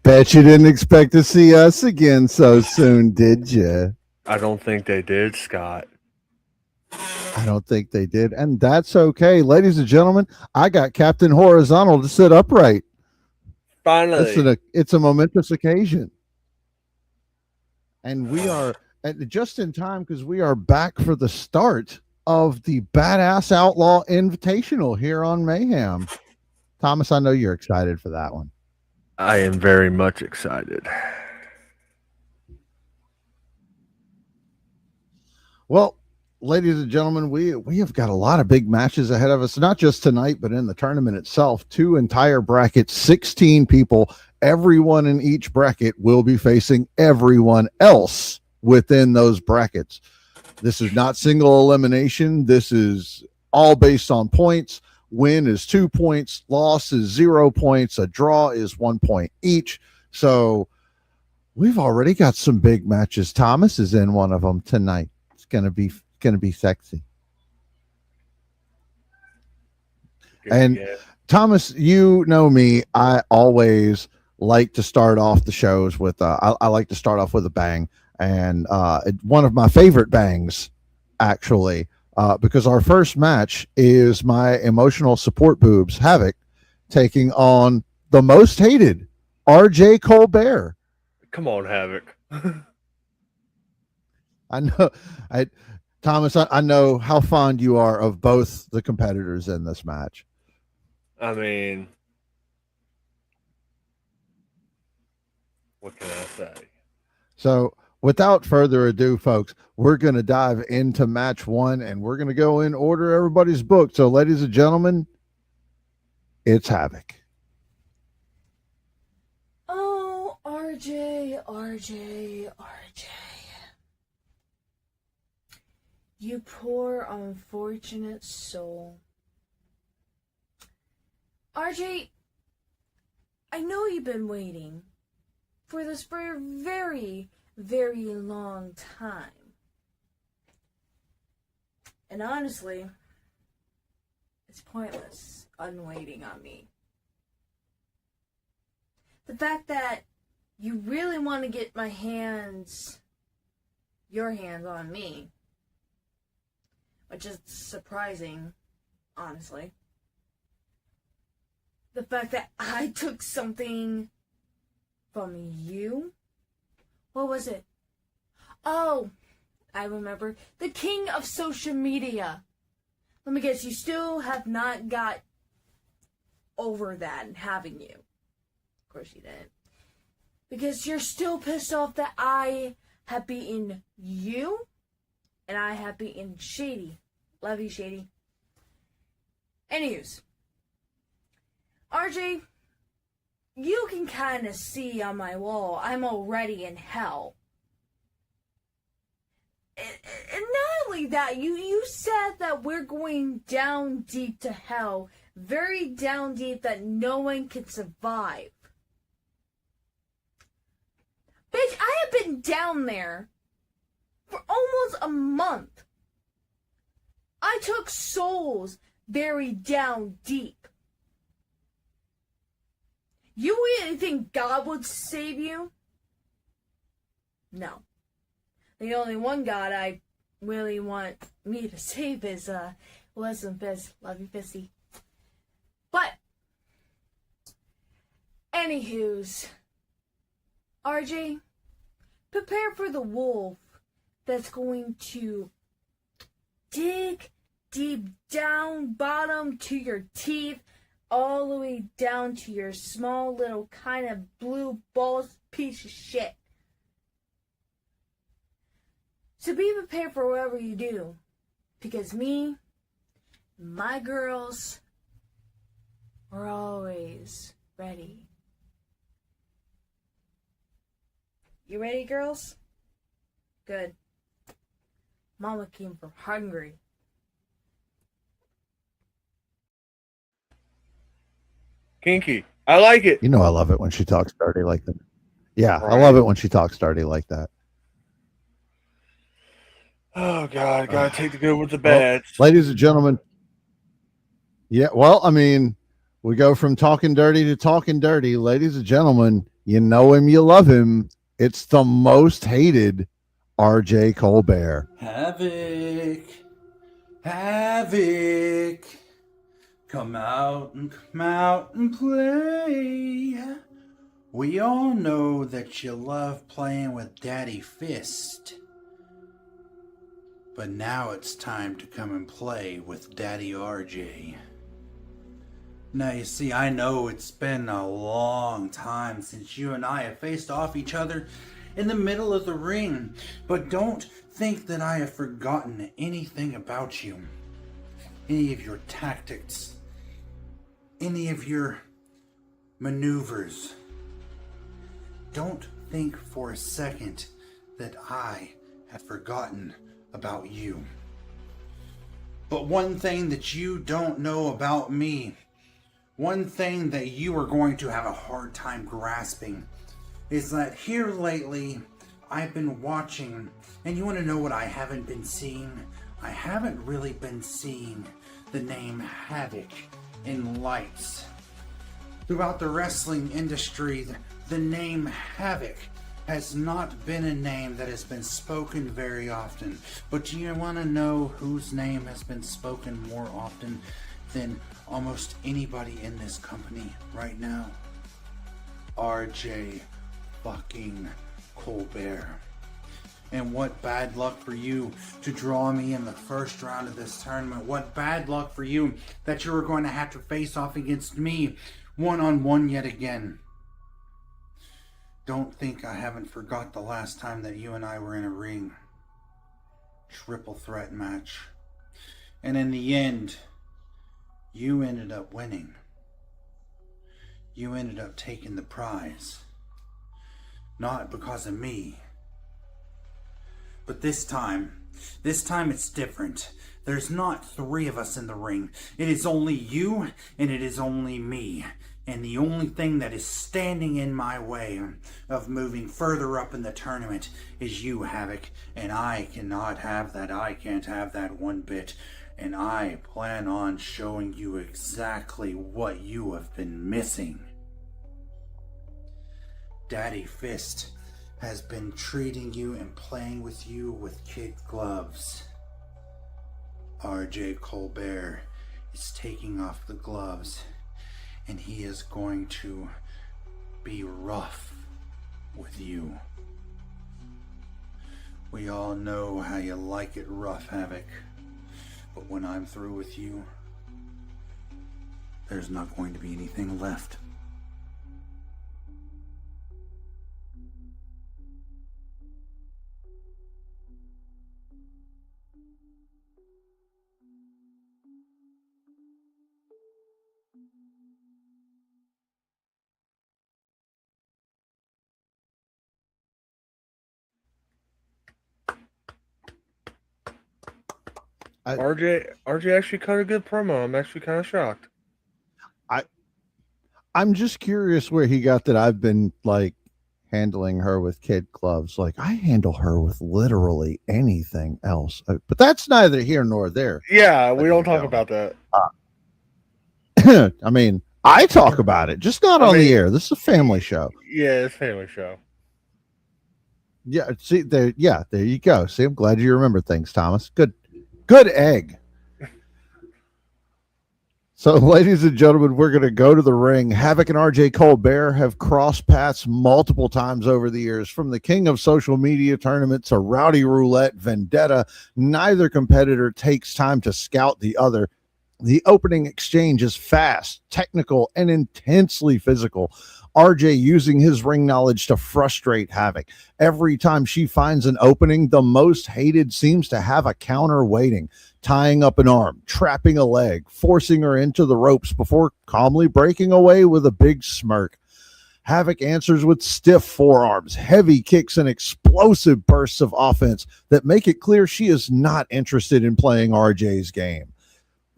Bet you didn't expect to see us again so soon, did you? I don't think they did, Scott. I don't think they did, and that's okay. Ladies and gentlemen, I got Captain Horizontal to sit upright. Finally. It's a momentous occasion. And we are just in time because we are back for the start of the Badass Outlaw Invitational here on Mayhem. Thomas, I know you're excited for that one. I am very much excited. Well, ladies and gentlemen, we have got a lot of big matches ahead of us, not just tonight, but in the tournament itself. 2 entire brackets, 16 people. Everyone in each bracket will be facing everyone else within those brackets. This is not single elimination. This is all based on points. Win is 2 points, loss is 0 points, a draw is 1 point each. So we've already got some big matches. Thomas is in one of them tonight. It's gonna be sexy. And Thomas, you know me, I always like to start off the shows with I like to start off with a bang, and one of my favorite bangs actually, because our first match is my emotional support boobs, Havoc, taking on the most hated, RJ Colbert. Come on, Havoc. I know, Thomas, I know how fond you are of both the competitors in this match. I mean, what can I say? So, without further ado, folks, we're going to dive into match 1, and we're going to go in order everybody's book. So, ladies and gentlemen, it's Havoc. Oh, RJ. You poor unfortunate soul. RJ, I know you've been waiting for this for a very, very long time. And honestly, it's pointless unwaiting on me. The fact that you really want to get your hands on me, which is surprising, honestly. The fact that I took something from you? What was it? Oh, I remember. The king of social media. Let me guess, you still have not got over that and having you. Of course you didn't. Because you're still pissed off that I have beaten you and I have beaten Shady. Love you, Shady. Anyways. RJ, you can kind of see on my wall, I'm already in hell. And not only that, you said that we're going down deep to hell very down deep that no one can survive. Bitch, I have been down there for almost a month. I took souls very down deep. You really think God would save you? No. The only one God I really want me to save is, listen, Fizz. Love you, Fizzy. But, anywho's, RJ, prepare for the wolf that's going to dig deep down, bottom to your teeth, all the way down to your small little kind of blue balls piece of shit. So be prepared for whatever you do, because me, my girls, are always ready. You ready, girls? Good. Mama came from hungry. Kinky. I like it. You know I love it when she talks dirty like that. Yeah, Right. I love it when she talks dirty like that. Oh, God. Gotta take the good with the Well, bad. ladies and gentlemen. Yeah, well, I mean, we go from talking dirty to talking dirty. Ladies and gentlemen, you know him, you love him. It's the most hated R.J. Colbert. Havoc, Havoc, come out and play. We all know that you love playing with Daddy Fist. But now it's time to come and play with Daddy RJ. Now you see, I know it's been a long time since you and I have faced off each other in the middle of the ring, but don't think that I have forgotten anything about you. Any of your tactics, any of your maneuvers. Don't think for a second that I have forgotten about you. But one thing that you don't know about me, one thing that you are going to have a hard time grasping, is that here lately I've been watching, and you want to know what I haven't been seeing? I haven't really been seeing the name Havoc in lights. Throughout the wrestling industry, the name Havoc has not been a name that has been spoken very often. But do you want to know whose name has been spoken more often than almost anybody in this company right now? RJ fucking Colbert. And what bad luck for you to draw me in the first round of this tournament. What bad luck for you that you were going to have to face off against me one-on-one yet again. Don't think I haven't forgot the last time that you and I were in a ring. Triple threat match. And in the end, you ended up winning. You ended up taking the prize. Not because of me. But this time it's different. There's not three of us in the ring. It is only you and it is only me. And the only thing that is standing in my way of moving further up in the tournament is you, Havoc. And I cannot have that. I can't have that one bit. And I plan on showing you exactly what you have been missing. Daddy Fist has been treating you and playing with you with kid gloves. RJ Colbert is taking off the gloves. And he is going to be rough with you. We all know how you like it rough, Havoc. But when I'm through with you, there's not going to be anything left. RJ actually cut a good promo. I'm actually kind of shocked. I'm just curious where he got that I've been like handling her with kid gloves. Like I handle her with literally anything else. But that's neither here nor there. Yeah, we don't talk about that. I mean, I talk about it, just not on the air. This is a family show. Yeah, it's a family show. Yeah, see there. Yeah, there you go. See, I'm glad you remember things, Thomas. Good egg. So, ladies and gentlemen, we're going to go to the ring. Havoc and RJ Colbert have crossed paths multiple times over the years, from the king of social media tournaments to Rowdy Roulette, Vendetta. Neither competitor takes time to scout the other. The opening exchange is fast, technical, and intensely physical. RJ using his ring knowledge to frustrate Havoc. Every time she finds an opening, the most hated seems to have a counter waiting, tying up an arm, trapping a leg, forcing her into the ropes before calmly breaking away with a big smirk. Havoc answers with stiff forearms, heavy kicks, and explosive bursts of offense that make it clear she is not interested in playing RJ's game.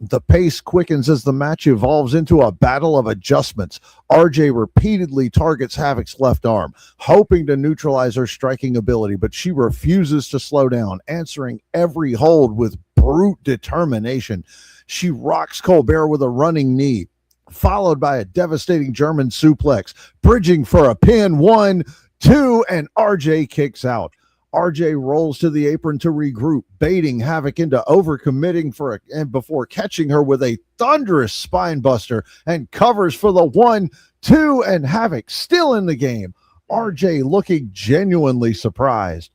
The pace quickens as the match evolves into a battle of adjustments. RJ repeatedly targets Havoc's left arm, hoping to neutralize her striking ability, but she refuses to slow down, answering every hold with brute determination. She rocks Colbert with a running knee, followed by a devastating German suplex, bridging for a pin. 1, 2, and RJ kicks out. RJ rolls to the apron to regroup, baiting Havoc into overcommitting and before catching her with a thunderous spine buster and covers for the 1, 2, and Havoc still in the game. RJ looking genuinely surprised.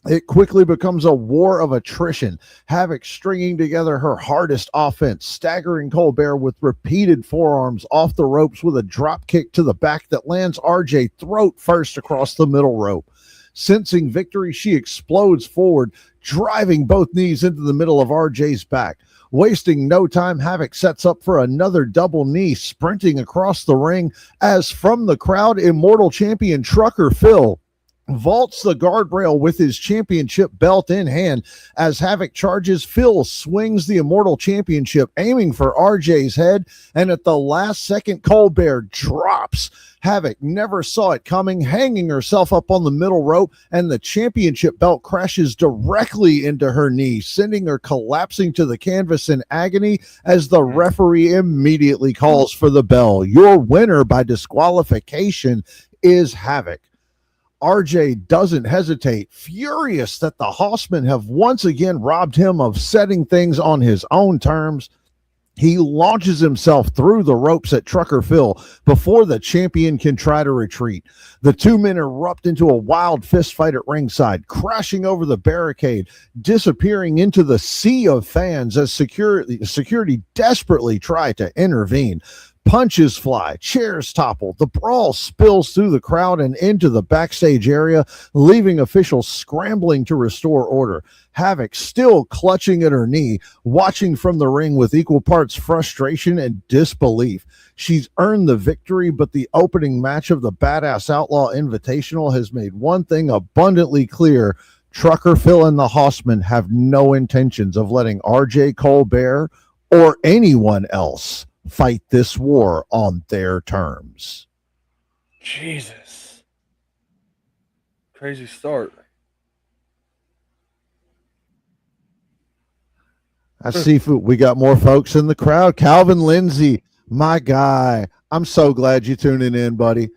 It quickly becomes a war of attrition. Havoc stringing together her hardest offense, staggering Colbert with repeated forearms off the ropes with a drop kick to the back that lands RJ throat first across the middle rope. Sensing victory, she explodes forward, driving both knees into the middle of RJ's back. Wasting no time, Havoc sets up for another double knee, sprinting across the ring as from the crowd, Immortal Champion Trucker Phil vaults the guardrail with his championship belt in hand. As Havoc charges, Phil swings the Immortal Championship, aiming for RJ's head, and at the last second, Colbert drops. Havoc never saw it coming, hanging herself up on the middle rope, and the championship belt crashes directly into her knee, sending her collapsing to the canvas in agony as the referee immediately calls for the bell. Your winner by disqualification is Havoc. RJ doesn't hesitate, furious that the Hossmen have once again robbed him of setting things on his own terms. He launches himself through the ropes at Trucker Phil before the champion can try to retreat. The two men erupt into a wild fist fight at ringside, crashing over the barricade, disappearing into the sea of fans as security desperately try to intervene. Punches fly, chairs topple, the brawl spills through the crowd and into the backstage area, leaving officials scrambling to restore order. Havoc still clutching at her knee, watching from the ring with equal parts frustration and disbelief. She's earned the victory, but the opening match of the Badass Outlaw Invitational has made one thing abundantly clear. Trucker Phil and the Hossmen have no intentions of letting RJ Colbert or anyone else fight this war on their terms. Jesus. Crazy start. I see we got more folks in the crowd. Calvin Lindsay, my guy. I'm so glad you're tuning in, buddy.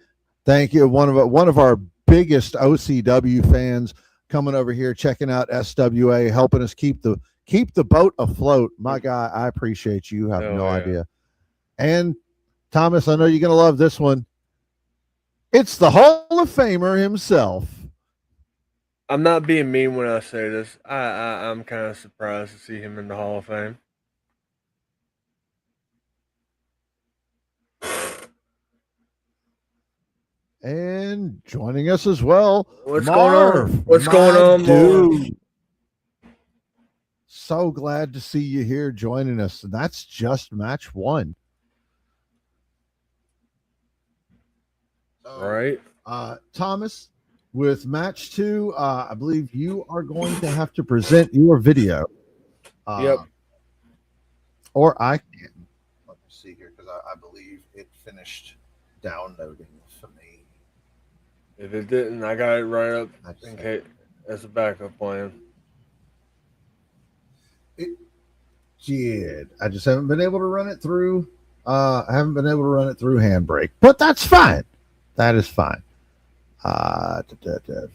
Thank you. One of our biggest OCW fans coming over here, checking out S.W.A, helping us keep the boat afloat. My guy, I appreciate you. You have no idea. And Thomas, I know you're going to love this one. It's the Hall of Famer himself. I'm not being mean when I say this. I'm kind of surprised to see him in the Hall of Fame. And joining us as well, What's Marv, going on? What's going on, dude? So glad to see you here joining us. And that's just match one. All right. Thomas, with match two, I believe you are going to have to present your video. Yep. Or I can. Let me see here because I believe it finished downloading for me. If it didn't, I got it right up I just in case as a backup plan. It did. I just haven't been able to run it through. I haven't been able to run it through Handbrake, but that's fine. That is fine.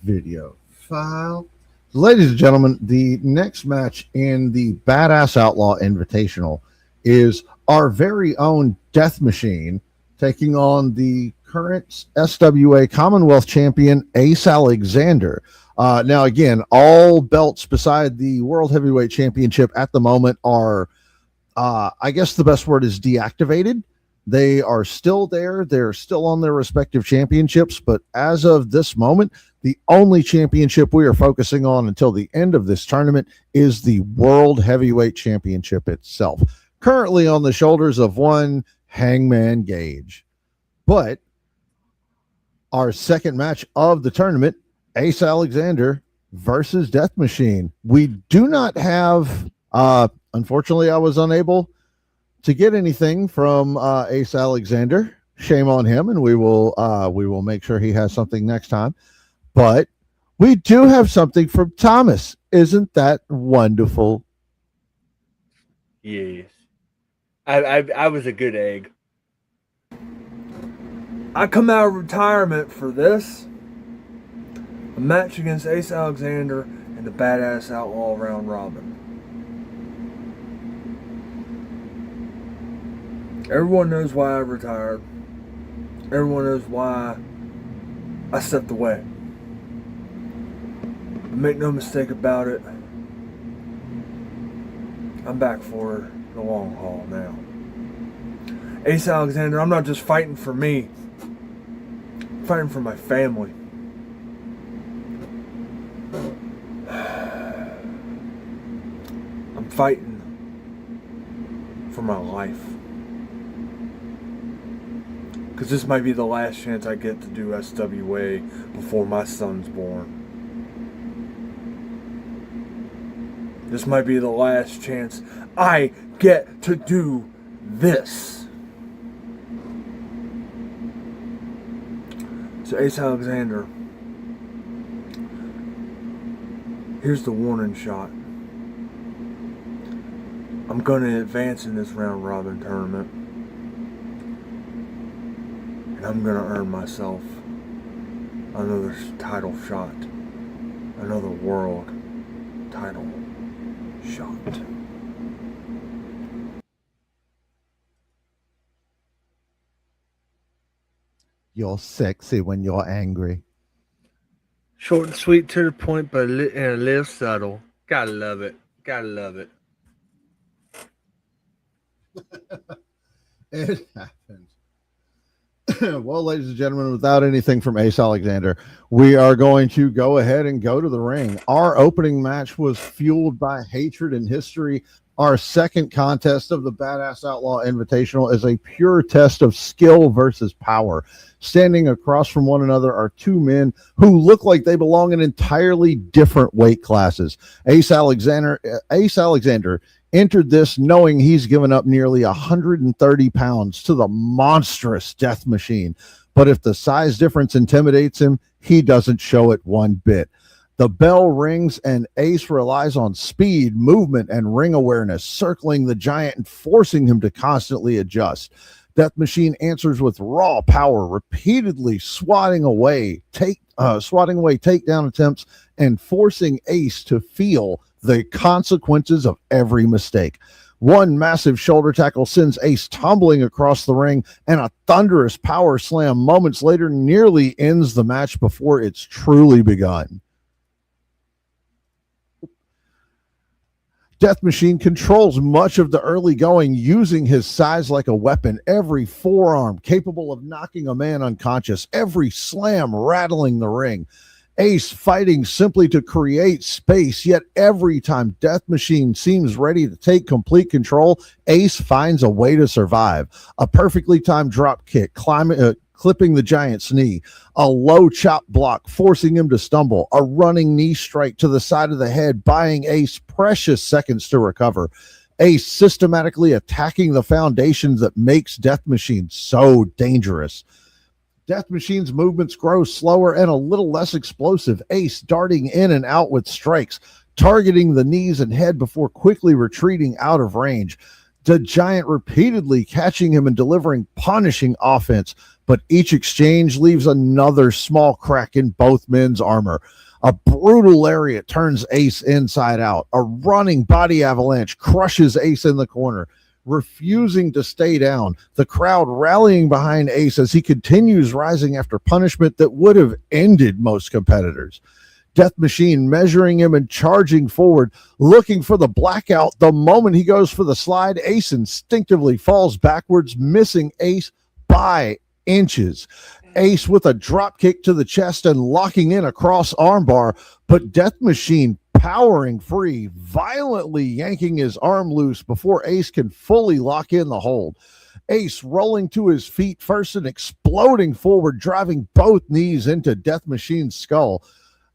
Video file. Ladies and gentlemen, the next match in the Badass Outlaw Invitational is our very own Death Machine taking on the current S.W.A. Commonwealth Champion Ace Alexander. Now, again, all belts beside the World Heavyweight Championship at the moment are, I guess the best word is deactivated. They are still there. They're still on their respective championships. But as of this moment, the only championship we are focusing on until the end of this tournament is the World Heavyweight Championship itself, currently on the shoulders of one Hangman Gage. But our second match of the tournament, Ace Alexander versus Death Machine. We do not have, unfortunately, I was unable to get anything from Ace Alexander. Shame on him, and we will make sure he has something next time. But we do have something from Thomas. Isn't that wonderful? Yes. I was a good egg. I come out of retirement for this. A match against Ace Alexander and the Badass Outlaw round robin. Everyone knows why I retired. Everyone knows why I stepped away. But make no mistake about it, I'm back for the long haul now. Ace Alexander, I'm not just fighting for me. I'm fighting for my family. I'm fighting for my life. Because this might be the last chance I get to do S.W.A. before my son's born. This might be the last chance I get to do this. So Ace Alexander, here's the warning shot. I'm going to advance in this round robin tournament. And I'm going to earn myself another title shot. Another world title shot. You're sexy when you're angry. Short and sweet, to the point, but and a little subtle. Gotta love it. Gotta love it. It happens. Well, ladies and gentlemen, without anything from Ace Alexander, we are going to go ahead and go to the ring. Our opening match was fueled by hatred and history. Our second contest of the Badass Outlaw Invitational is a pure test of skill versus power. Standing across from one another are two men who look like they belong in entirely different weight classes. Ace Alexander entered this knowing he's given up nearly 130 pounds to the monstrous Death Machine. But if the size difference intimidates him, he doesn't show it one bit. The bell rings and Ace relies on speed, movement, and ring awareness, circling the giant and forcing him to constantly adjust. Death Machine answers with raw power, repeatedly swatting away takedown attempts and forcing Ace to feel the consequences of every mistake. One massive shoulder tackle sends Ace tumbling across the ring, and a thunderous power slam moments later nearly ends the match before it's truly begun. Death Machine controls much of the early going, using his size like a weapon. Every forearm capable of knocking a man unconscious, every slam rattling the ring. Ace fighting simply to create space, yet every time Death Machine seems ready to take complete control, Ace finds a way to survive. A perfectly timed drop kick, clipping the giant's knee, a low chop block forcing him to stumble, a running knee strike to the side of the head, buying Ace precious seconds to recover. Ace systematically attacking the foundations that makes Death Machine so dangerous. Death Machine's movements grow slower and a little less explosive. Ace darting in and out with strikes, targeting the knees and head before quickly retreating out of range. The Giant repeatedly catching him and delivering punishing offense, but each exchange leaves another small crack in both men's armor. A brutal lariat turns Ace inside out. A running body avalanche crushes Ace in the corner, refusing to stay down. The crowd rallying behind Ace as he continues rising after punishment that would have ended most competitors. Death Machine measuring him and charging forward, looking for the blackout. The moment he goes for the slide, Ace instinctively falls backwards, missing Ace by inches. Ace with a drop kick to the chest and locking in a cross armbar, but Death Machine powering free, violently yanking his arm loose before Ace can fully lock in the hold. Ace rolling to his feet first and exploding forward, driving both knees into Death Machine's skull.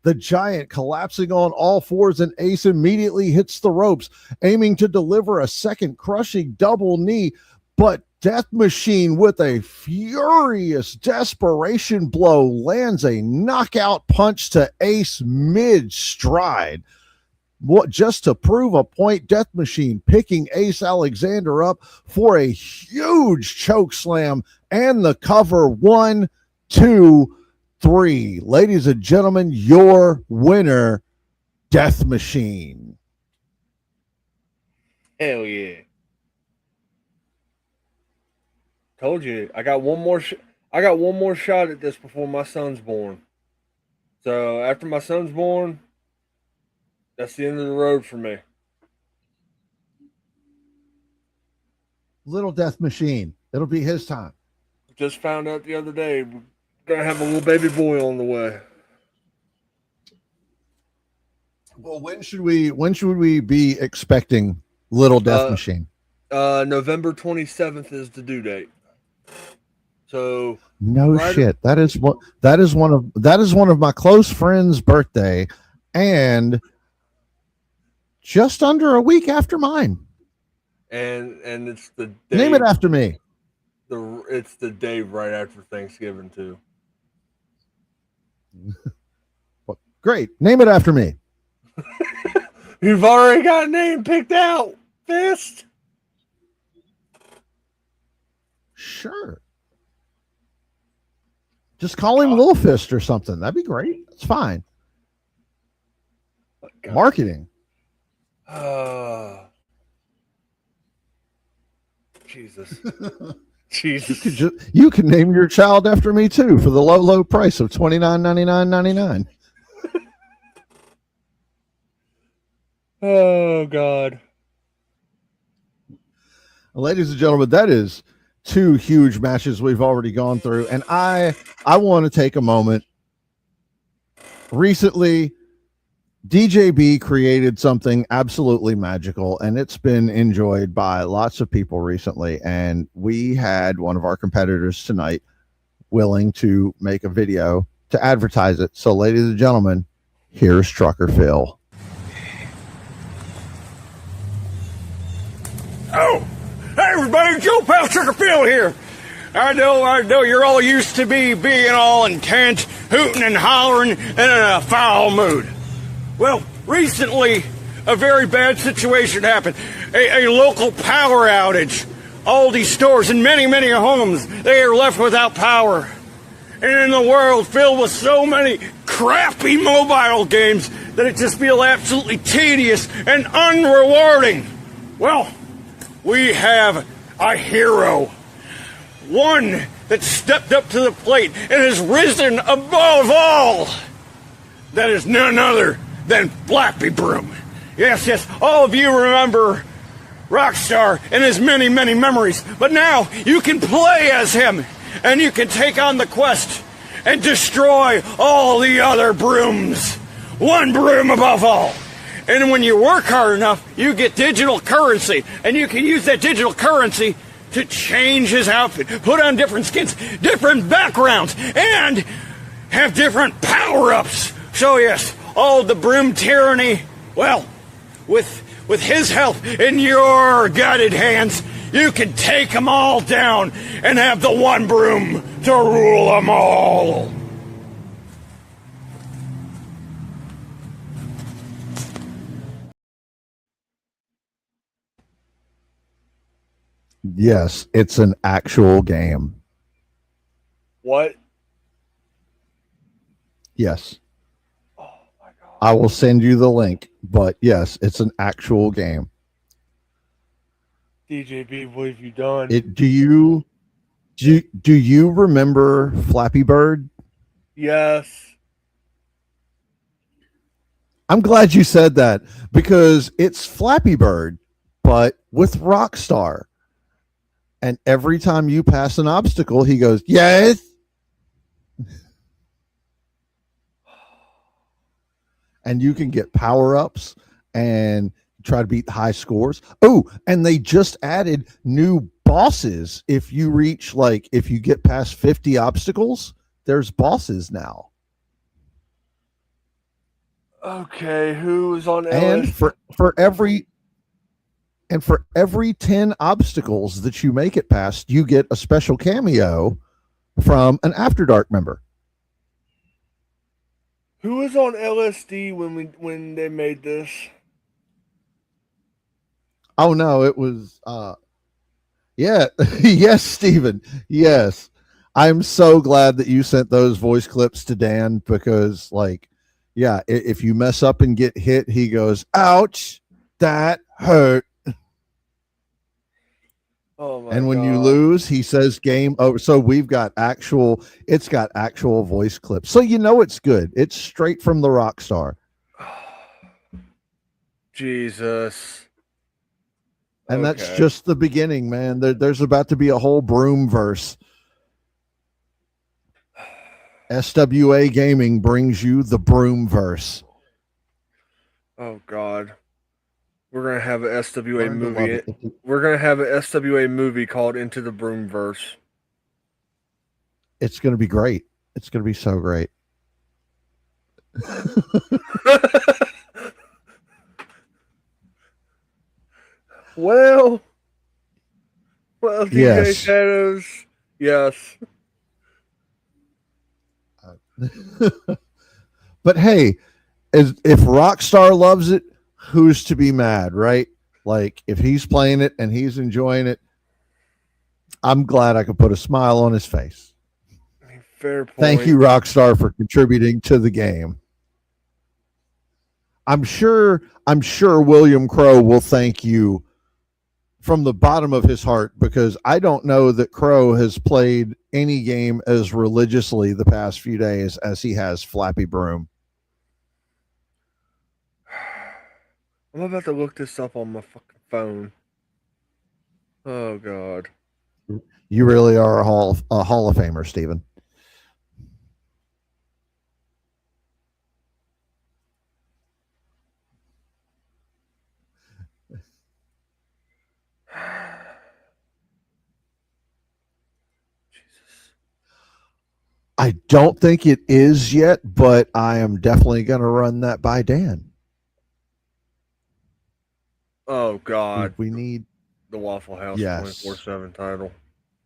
The Giant collapsing on all fours, and Ace immediately hits the ropes, aiming to deliver a second crushing double knee, but Death Machine with a furious desperation blow lands a knockout punch to Ace mid-stride. Just to prove a point, Death Machine picking Ace Alexander up for a huge choke slam and the cover. 1, 2, 3. Ladies and gentlemen, your winner, Death Machine. Hell yeah. Told you, I got one more shot at this before my son's born. So after my son's born, that's the end of the road for me. Little Death Machine. It'll be his time. Just found out the other day, we're going to have a little baby boy on the way. Well, when should we be expecting Little Death Machine? November 27th is the due date. So shit. That is one of my close friends' birthday, and just under a week after mine. And it's the day, name it after me. It's the day right after Thanksgiving too. Well, great. Name it after me. You've already got a name picked out, Fist. Sure. Just call him Little Fist or something. That'd be great. That's fine. Marketing. Jesus. Jesus. You can name your child after me too for the low price of $29.99.99. Oh God. Ladies and gentlemen, that is 2 huge matches we've already gone through, and I want to take a moment. Recently, DJB created something absolutely magical, and it's been enjoyed by lots of people recently, and we had one of our competitors tonight willing to make a video to advertise it. So, ladies and gentlemen, here's Trucker Phil. Oh, hey everybody, Joe Pal Trucker Phil here. I know you're all used to me being all intent, hooting and hollering, and in a foul mood. Well, recently, a very bad situation happened. A local power outage. All these stores and many, many homes, they are left without power. And in a world filled with so many crappy mobile games that it just feels absolutely tedious and unrewarding. Well, we have a hero. One that stepped up to the plate and has risen above all. That is none other than Flappy Broom. Yes, all of you remember Rockstar and his many, many memories. But now you can play as him, and you can take on the quest and destroy all the other brooms. One broom above all. And when you work hard enough, you get digital currency, and you can use that digital currency to change his outfit, put on different skins, different backgrounds, and have different power-ups. So yes, all the broom tyranny, well, with with his help in your guided hands, you can take them all down and have the one broom to rule them all. Yes, it's an actual game. What? Yes. Oh my god. I will send you the link, but yes, it's an actual game. DJB, what have you done? Do you remember Flappy Bird? Yes. I'm glad you said that because it's Flappy Bird, but with Rockstar. And every time you pass an obstacle, he goes, yes. And you can get power-ups and try to beat high scores. Oh, and they just added new bosses. If you reach, like, if you get past 50 obstacles, there's bosses now. Okay, who's on LS? And for every 10 obstacles that you make it past, you get a special cameo from an After Dark member. Who was on LSD when they made this? Oh no, it was yeah. Yes, Steven. Yes. I'm so glad that you sent those voice clips to Dan because, like, yeah, if you mess up and get hit, he goes, ouch, that hurt. Oh my And when god. you lose, he says game over. So we've got it's got actual voice clips. So you know it's good. It's straight from the Rockstar. Jesus. And that's Okay. just the beginning, man. There's about to be a whole broom verse. SWA Gaming brings you the broom verse. Oh god. We're gonna have an SWA Learn to love movie. it. We're gonna have an SWA movie called Into the Broomverse. It's going to be great. It's going to be so great. Well, DJ Yes. Shadows, yes. But hey, if Rockstar loves it, who's to be mad, right? Like, if he's playing it and he's enjoying it, I'm glad I could put a smile on his face. I mean, fair point. Thank you, Rockstar, for contributing to the game. I'm sure William Crow will thank you from the bottom of his heart, because I don't know that Crow has played any game as religiously the past few days as he has Flappy Broom. I'm about to look this up on my fucking phone. Oh god. You really are a Hall of Famer, Steven. I don't think it is yet, but I am definitely going to run that by Dan. Oh god. We need The Waffle House Yes. 24/7 title.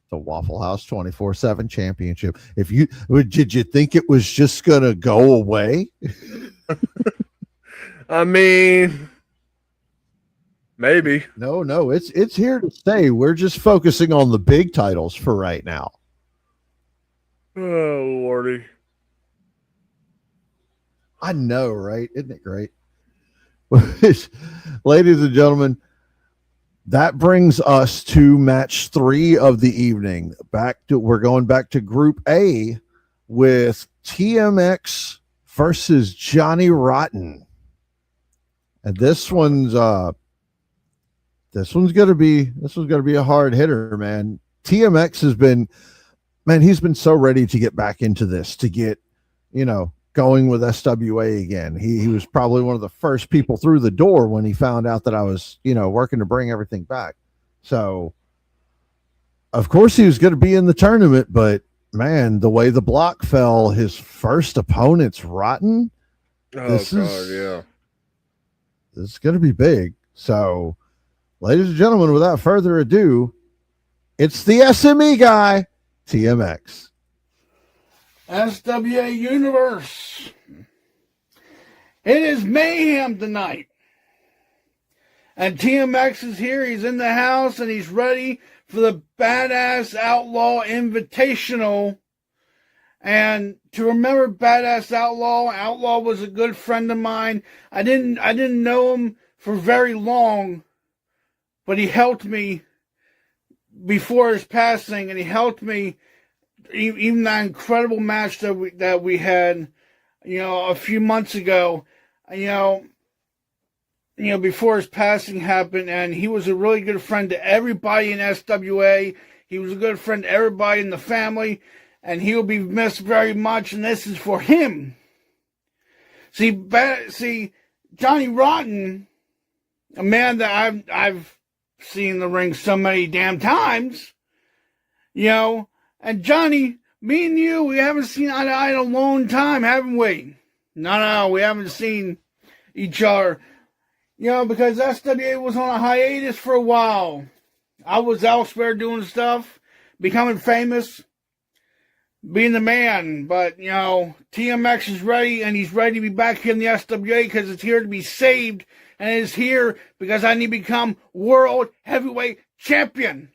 the Waffle House 24/7 championship. Did you think it was just going to go away? I mean, maybe. No, it's here to stay. We're just focusing on the big titles for right now. Oh lordy. I know, right? Isn't it great? Ladies and gentlemen, that brings us to match 3 of the evening. We're going back to Group A with T.M.X versus Johnny Rotten. And this one's gonna be a hard hitter, man. T.M.X he's been so ready to get back into this, to get, going with S.W.A again. He was probably one of the first people through the door when he found out that I was, working to bring everything back. So of course he was going to be in the tournament, but man, the way the block fell, his first opponent's Rotten. Oh god, yeah. This is going to be big. So, ladies and gentlemen, without further ado, it's the SME guy, T.M.X. S.W.A. Universe. It is mayhem tonight. And T.M.X. is here. He's in the house and he's ready for the Badass Outlaw Invitational. And to remember Badass Outlaw, Outlaw was a good friend of mine. I didn't know him for very long, but he helped me before his passing, and he helped me even that incredible match that we had, a few months ago, before his passing happened. And he was a really good friend to everybody in S.W.A. He was a good friend to everybody in the family, and he will be missed very much. And this is for him. See, Johnny Rotten, a man that I've seen in the ring so many damn times, and Johnny, me and you, we haven't seen eye to eye in a long time, haven't we? No, we haven't seen each other, because SWA was on a hiatus for a while. I was elsewhere doing stuff, becoming famous, being the man. But, T.M.X. is ready, and he's ready to be back here in the SWA because it's here to be saved, and it is here because I need to become World Heavyweight Champion.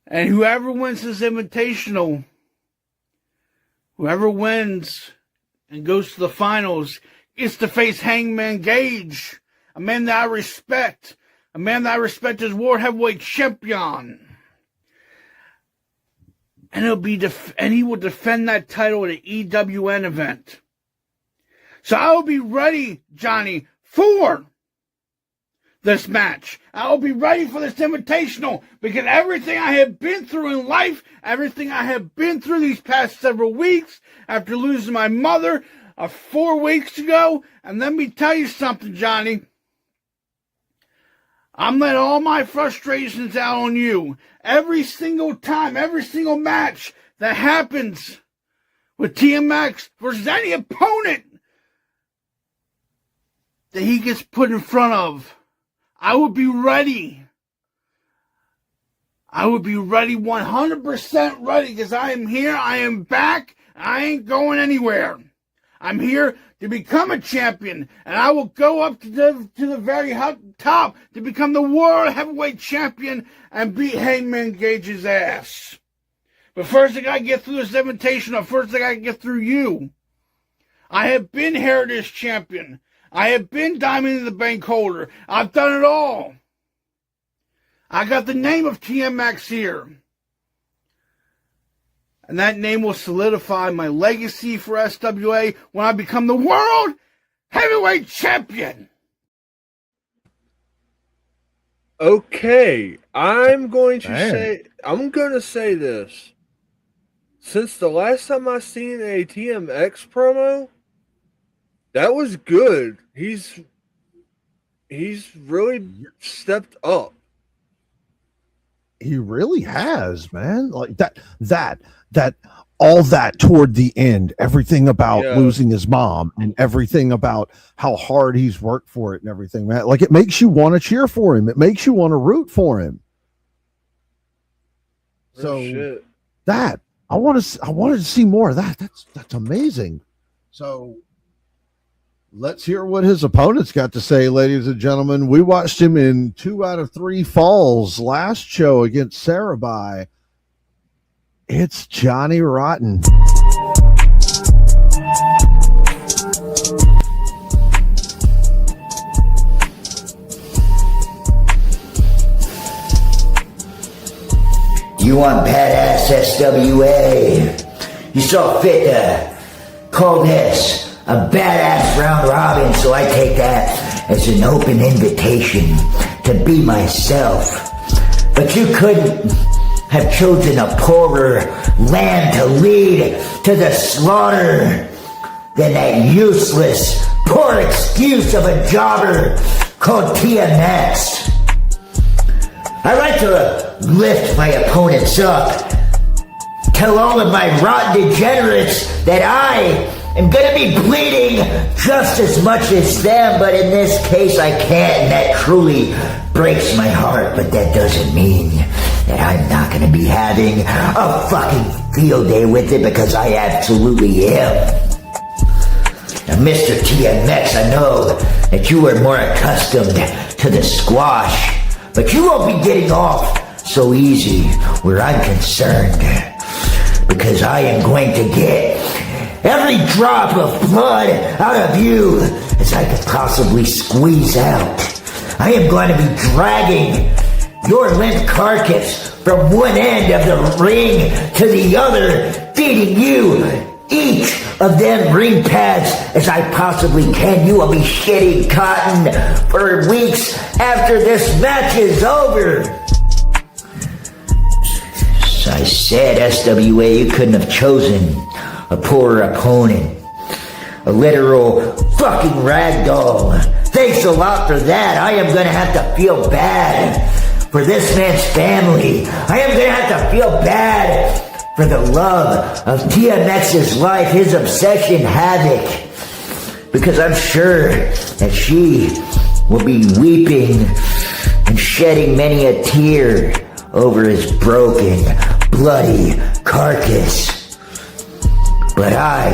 And whoever wins this invitational, whoever wins and goes to the finals, gets to face Hangman Gage, a man that I respect, as World Heavyweight Champion. And he will defend that title at an EWN event. So I will be ready, Johnny, for this match. I will be ready for this invitational, because everything I have been through in life, everything I have been through these past several weeks, after losing my mother 4 weeks ago, and let me tell you something, Johnny. I'm letting all my frustrations out on you. Every single time, every single match that happens with T.M.X. versus any opponent that he gets put in front of, I will be ready. I will be ready, 100% ready, because I am here, I am back, I ain't going anywhere. I'm here to become a champion, and I will go up to the very top to become the World Heavyweight Champion and beat Hangman Gage's ass. But first I gotta get through this invitation, or first I gotta get through you. I have been Heritage Champion. I have been Diamond in the Bank holder. I've done it all. I got the name of T.M.X. here. And that name will solidify my legacy for SWA when I become the World Heavyweight Champion. Okay, I'm going to say this. Since the last time I seen a T.M.X. promo, that was good. He's really stepped up. He really has, man. Like that all that toward the end, everything about losing his mom and everything about how hard he's worked for it and everything, man. Like, it makes you want to cheer for him. It makes you want to root for him. So that I wanted to see more of that. That's amazing. So let's hear what his opponent's got to say, ladies and gentlemen. We watched him in 2 out of 3 falls last show against S.W.A. It's Johnny Rotten. You want badass S.W.A. You saw fit to call this a badass round robin, so I take that as an open invitation to be myself. But you couldn't have chosen a poorer land to lead to the slaughter than that useless, poor excuse of a jobber called T.M.X. I like to lift my opponents up, tell all of my rotten degenerates that I am gonna be bleeding just as much as them, but in this case I can't, and that truly breaks my heart, but that doesn't mean that I'm not gonna be having a fucking field day with it, because I absolutely am. Now, Mr. T.M.X, I know that you are more accustomed to the squash, but you won't be getting off so easy where I'm concerned, because I am going to get every drop of blood out of you as I could possibly squeeze out. I am going to be dragging your limp carcass from one end of the ring to the other, feeding you each of them ring pads as I possibly can. You will be shitting cotton for weeks after this match is over. As I said, S.W.A, you couldn't have chosen a poorer opponent. A literal fucking ragdoll. Thanks a lot for that. I am gonna have to feel bad for this man's family. I am gonna have to feel bad for the love of T.M.X's life, his obsession, Havoc. Because I'm sure that she will be weeping and shedding many a tear over his broken, bloody carcass. But I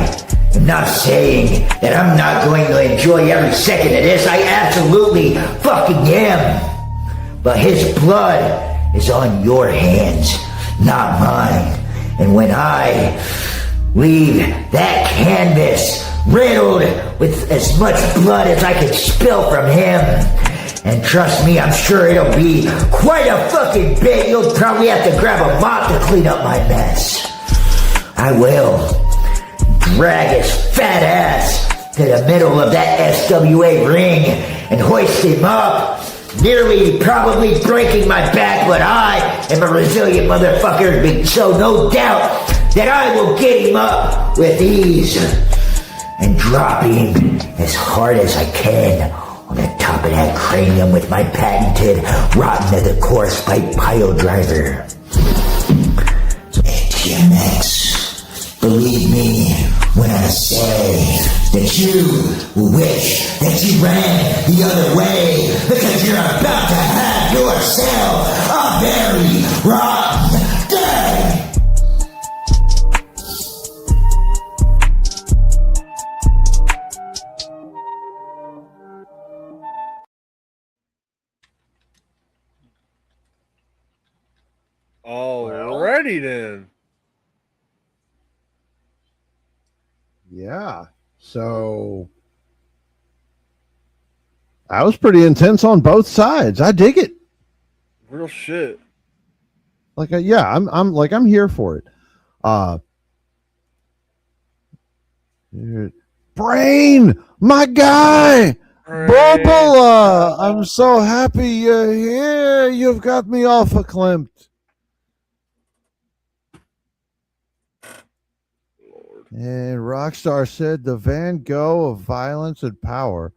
am not saying that I'm not going to enjoy every second of this. I absolutely fucking am. But his blood is on your hands, not mine. And when I leave that canvas riddled with as much blood as I can spill from him, and trust me, I'm sure it'll be quite a fucking bit. You'll probably have to grab a mop to clean up my mess. I will drag his fat ass to the middle of that S.W.A ring and hoist him up, nearly probably breaking my back, but I am a resilient motherfucker, so no doubt that I will get him up with ease and drop him as hard as I can on the top of that cranium with my patented rotten to the core spike pile driver. T.M.X, believe me when I say that you wish that you ran the other way, because you're about to have yourself a very rotten day. Alrighty then. Yeah. So that was pretty intense on both sides. I dig it. Real shit. Like, yeah, I'm here for it. Brain, my guy, Bobola, I'm so happy you're here. You've got me all verklempt. And Rockstar said the Van Gogh of violence and power.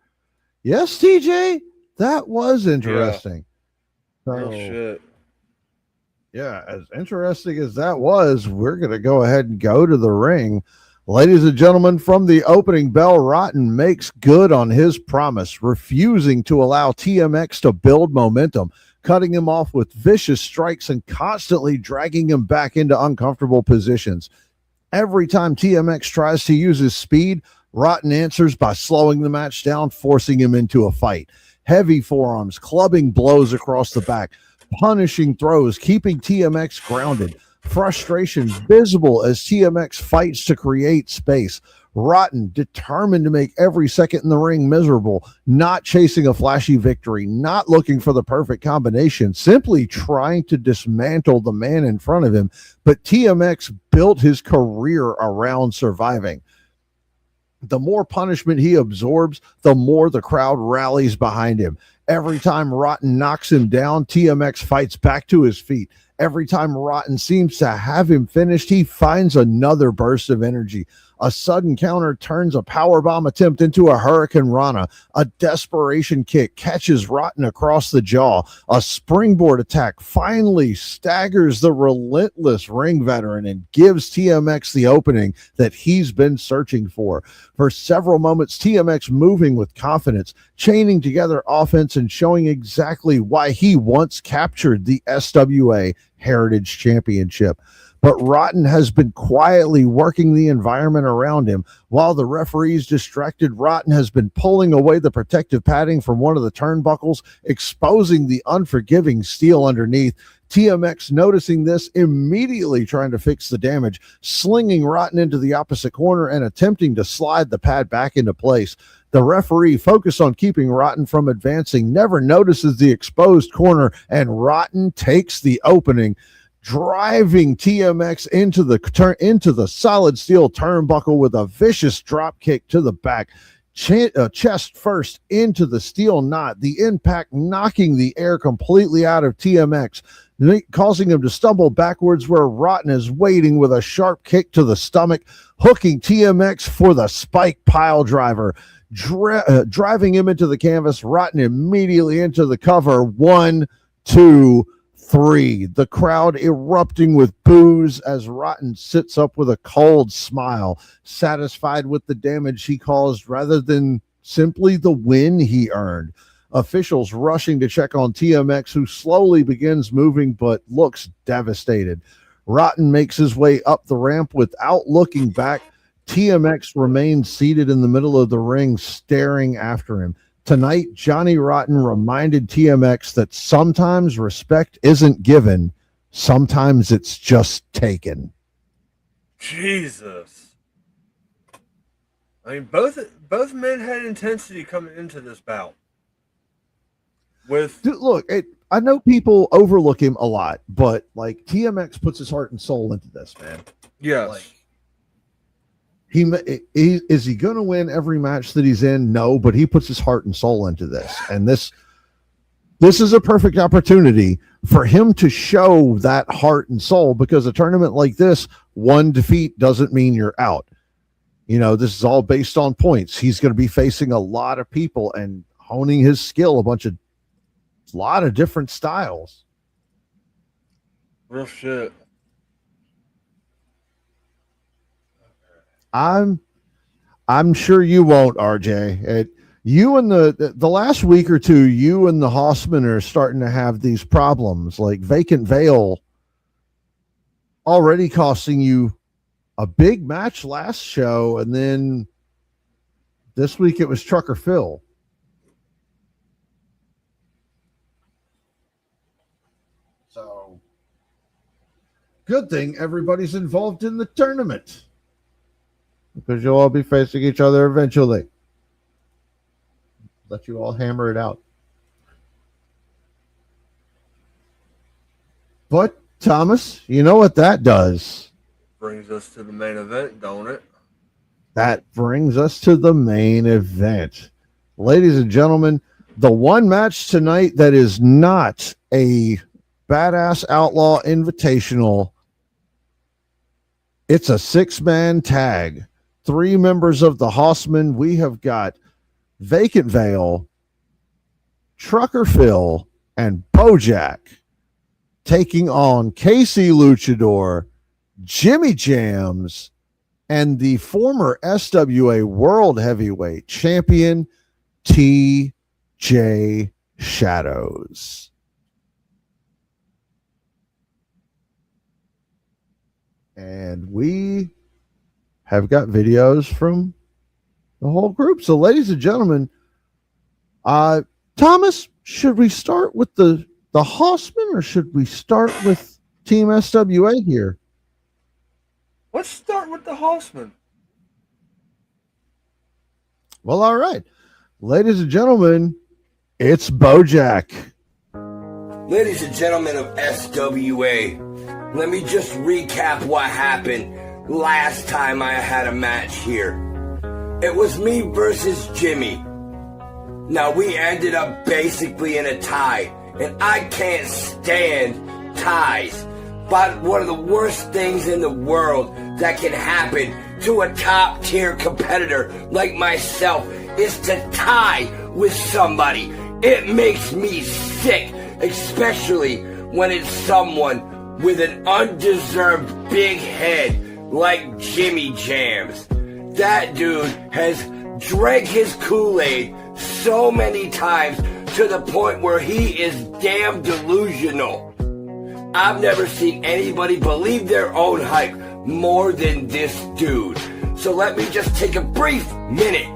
Yes, TJ, that was interesting. Yeah. Real shit. Yeah, as interesting as that was, we're going to go ahead and go to the ring. Ladies and gentlemen, from the opening bell, Rotten makes good on his promise, refusing to allow T.M.X to build momentum, cutting him off with vicious strikes and constantly dragging him back into uncomfortable positions. Every time T.M.X tries to use his speed, Rotten answers by slowing the match down, forcing him into a fight. Heavy forearms, clubbing blows across the back, punishing throws, keeping T.M.X grounded. Frustration visible as T.M.X fights to create space. Rotten, determined to make every second in the ring miserable, not chasing a flashy victory, not looking for the perfect combination, simply trying to dismantle the man in front of him. But T.M.X built his career around surviving. The more punishment he absorbs, the more the crowd rallies behind him. Every time Rotten knocks him down, T.M.X fights back to his feet. Every time Rotten seems to have him finished, he finds another burst of energy, A sudden counter turns a powerbomb attempt into a Hurricane Rana. A desperation kick catches Rotten across the jaw. A springboard attack finally staggers the relentless ring veteran and gives T.M.X. the opening that he's been searching for. For several moments, T.M.X. moving with confidence, chaining together offense and showing exactly why he once captured the SWA Heritage Championship. But Rotten has been quietly working the environment around him. While the referees distracted, Rotten has been pulling away the protective padding from one of the turnbuckles, exposing the unforgiving steel underneath. T.M.X. noticing this, immediately trying to fix the damage, slinging Rotten into the opposite corner and attempting to slide the pad back into place. The referee, focused on keeping Rotten from advancing, never notices the exposed corner, and Rotten takes the opening, driving T.M.X. into the solid steel turnbuckle with a vicious drop kick to the back. Chest first into the steel knot, the impact knocking the air completely out of T.M.X., causing him to stumble backwards where Rotten is waiting with a sharp kick to the stomach, hooking T.M.X. for the spike pile driver, driving him into the canvas. Rotten immediately into the cover. 1, 2, 3. The crowd erupting with boos as Rotten sits up with a cold smile, satisfied with the damage he caused rather than simply the win he earned. Officials rushing to check on T.M.X., who slowly begins moving but looks devastated. Rotten makes his way up the ramp without looking back. T.M.X. remains seated in the middle of the ring, staring after him. Tonight, Johnny Rotten reminded T.M.X. that sometimes respect isn't given, sometimes it's just taken. Jesus. I mean, both men had intensity coming into this bout. Dude, look, I know people overlook him a lot, but like T.M.X. puts his heart and soul into this, man. Yes. Like, is he going to win every match that he's in? No, but he puts his heart and soul into this, and this is a perfect opportunity for him to show that heart and soul, because a tournament like this, one defeat doesn't mean you're out. You know, this is all based on points. He's going to be facing a lot of people and honing his skill, a lot of different styles. Real shit. I'm sure you won't, RJ. You and the last week or two, you and the Hossman are starting to have these problems, like Vacant Vale already costing you a big match last show, and then this week it was Trucker Phil. So good thing everybody's involved in the tournament, because you'll all be facing each other eventually. Let you all hammer it out. But, Thomas, you know what that does? Brings us to the main event, don't it? That brings us to the main event. Ladies and gentlemen, the one match tonight that is not a Badass Outlaw Invitational. It's a 6-man tag. 3 members of the Hossman. We have got Vacant Vale, Trucker Phil, and Bojack taking on K.C.Luchador, Jimmy Jamzz, and the former S.W.A. World Heavyweight Champion, T.J. Shadows. And we have got videos from the whole group. So, ladies and gentlemen, Thomas, should we start with the Hossman, or should we start with Team S.W.A. here? Let's start with the Hossman. Well, all right. Ladies and gentlemen, it's Bojack. Ladies and gentlemen of S.W.A., let me just recap what happened last time I had a match here. It was me versus Jimmy. Now, we ended up basically in a tie, and I can't stand ties. But one of the worst things in the world that can happen to a top tier competitor like myself is to tie with somebody. It makes me sick, especially when it's someone with an undeserved big head like Jimmy Jamzz. That dude has drank his Kool-Aid so many times to the point where he is damn delusional. I've never seen anybody believe their own hype more than this dude. So let me just take a brief minute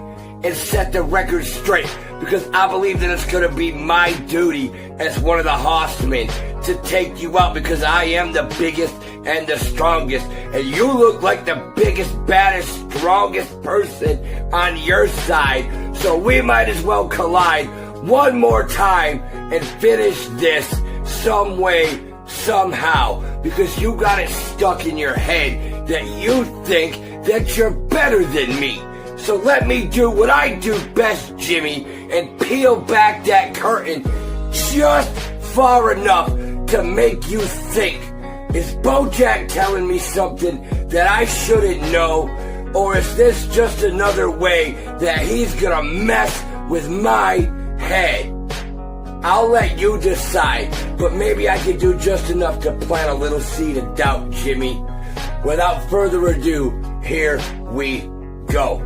and set the record straight, because I believe that it's going to be my duty as one of the horsemen to take you out, because I am the biggest and the strongest, and you look like the biggest, baddest, strongest person on your side, so we might as well collide one more time and finish this some way, somehow, because you got it stuck in your head that you think that you're better than me. So let me do what I do best, Jimmy, and peel back that curtain just far enough to make you think. Is Bojack telling me something that I shouldn't know? Or is this just another way that he's gonna mess with my head? I'll let you decide, but maybe I could do just enough to plant a little seed of doubt, Jimmy. Without further ado, here we go.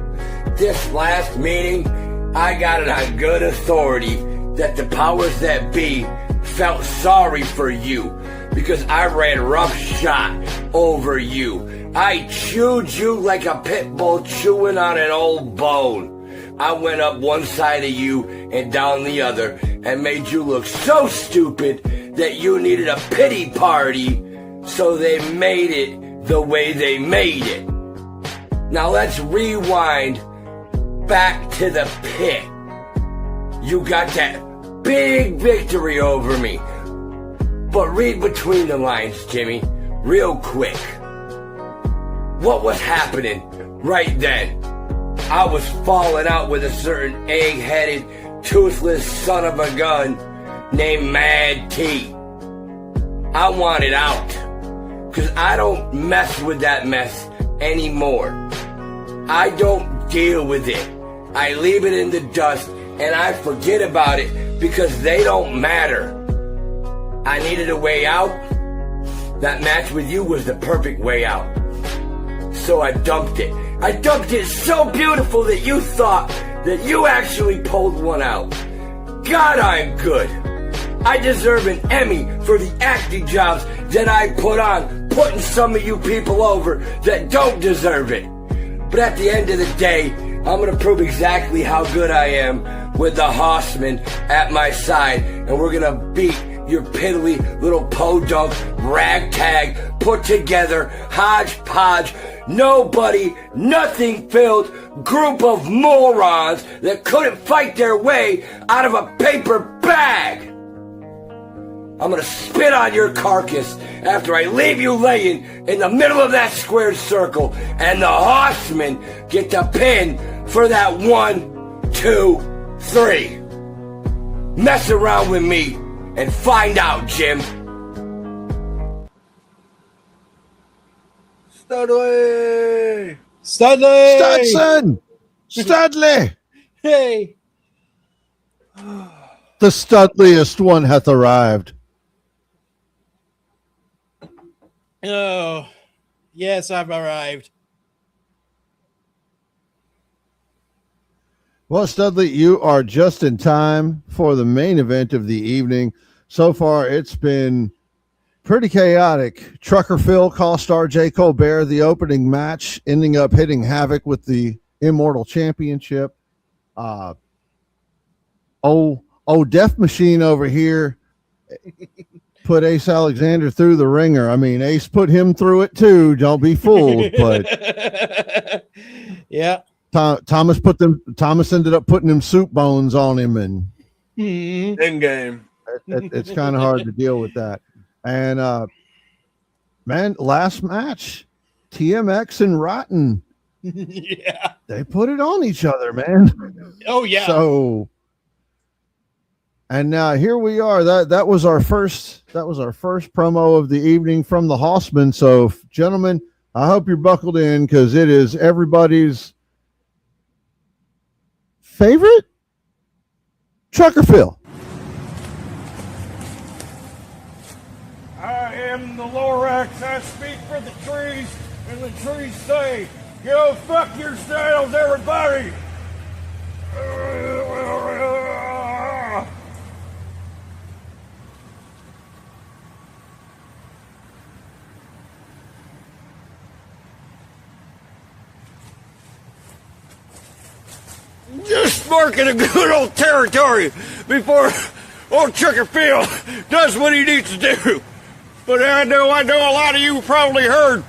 This last meeting, I got it on good authority that the powers that be felt sorry for you because I ran roughshod over you. I chewed you like a pit bull chewing on an old bone. I went up one side of you and down the other and made you look so stupid that you needed a pity party, so they made it the way they made it. Now let's rewind back to the pit. You got that big victory over me. But read between the lines, Jimmy, real quick. What was happening right then? I was falling out with a certain egg-headed, toothless son of a gun named Mad T. I wanted out, because I don't mess with that mess anymore. I don't deal with it. I leave it in the dust and I forget about it because they don't matter. I needed a way out. That match with you was the perfect way out. So I dumped it. I dumped it so beautiful that you thought that you actually pulled one out. God, I'm good. I deserve an Emmy for the acting jobs that I put on, putting some of you people over that don't deserve it. But at the end of the day, I'm going to prove exactly how good I am with the horseman at my side, and we're going to beat your piddly little podunk, ragtag, put together, hodgepodge, nobody, nothing filled group of morons that couldn't fight their way out of a paper bag. I'm gonna spit on your carcass after I leave you laying in the middle of that squared circle, and the horsemen get the pin for that 1, 2, 3. Mess around with me and find out, Jim. Studley! Studley! Studson! Studley! Hey! The studliest one hath arrived. Oh, yes, I've arrived. Well, Studley, you are just in time for the main event of the evening. So far, it's been pretty chaotic. Trucker Phil cost R.J. Colbert the opening match, ending up hitting Havoc with the Immortal Championship. Death Machine over here put Ace Alexander through the ringer. I mean, Ace put him through it too. Don't be fooled. But yeah, Thomas ended up putting them soup bones on him, and in game. It's kind of hard to deal with that. And man, last match, T.M.X. and Rotten. Yeah, they put it on each other, man. Oh yeah. So, and now here we are. That was our first promo of the evening from the Hossman. So, gentlemen, I hope you're buckled in because it is everybody's favorite Trucker Phil. I am the Lorax. I speak for the trees, and the trees say, "Go fuck yourselves, everybody!" Just marking a good old territory before old Trucker Phil does what he needs to do. But I know a lot of you probably heard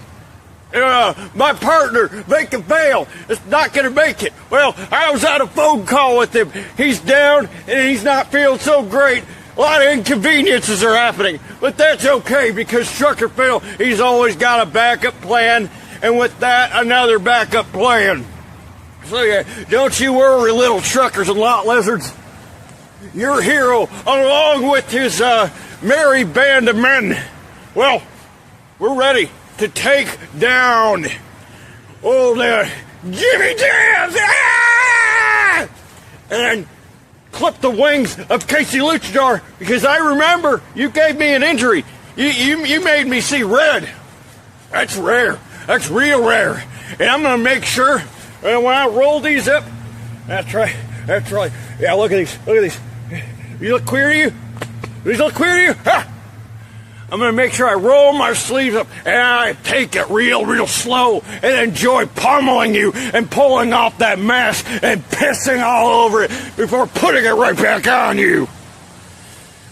my partner, Vacant Vale, is not going to make it. Well, I was on a phone call with him. He's down and he's not feeling so great. A lot of inconveniences are happening, but that's okay because Trucker Phil, he's always got a backup plan, and with that, another backup plan. So yeah, don't you worry, little truckers and lot lizards. Your hero, along with his merry band of men, well, we're ready to take down old Jimmy Jamzz, and clip the wings of K.C.Luchador, because I remember you gave me an injury. You made me see red. That's rare. That's real rare. And I'm going to make sure when I roll these up, that's right. Yeah, look at these. You look queer to you? These look queer to you? Ha! I'm going to make sure I roll my sleeves up and I take it real slow and enjoy pummeling you and pulling off that mask and pissing all over it before putting it right back on you.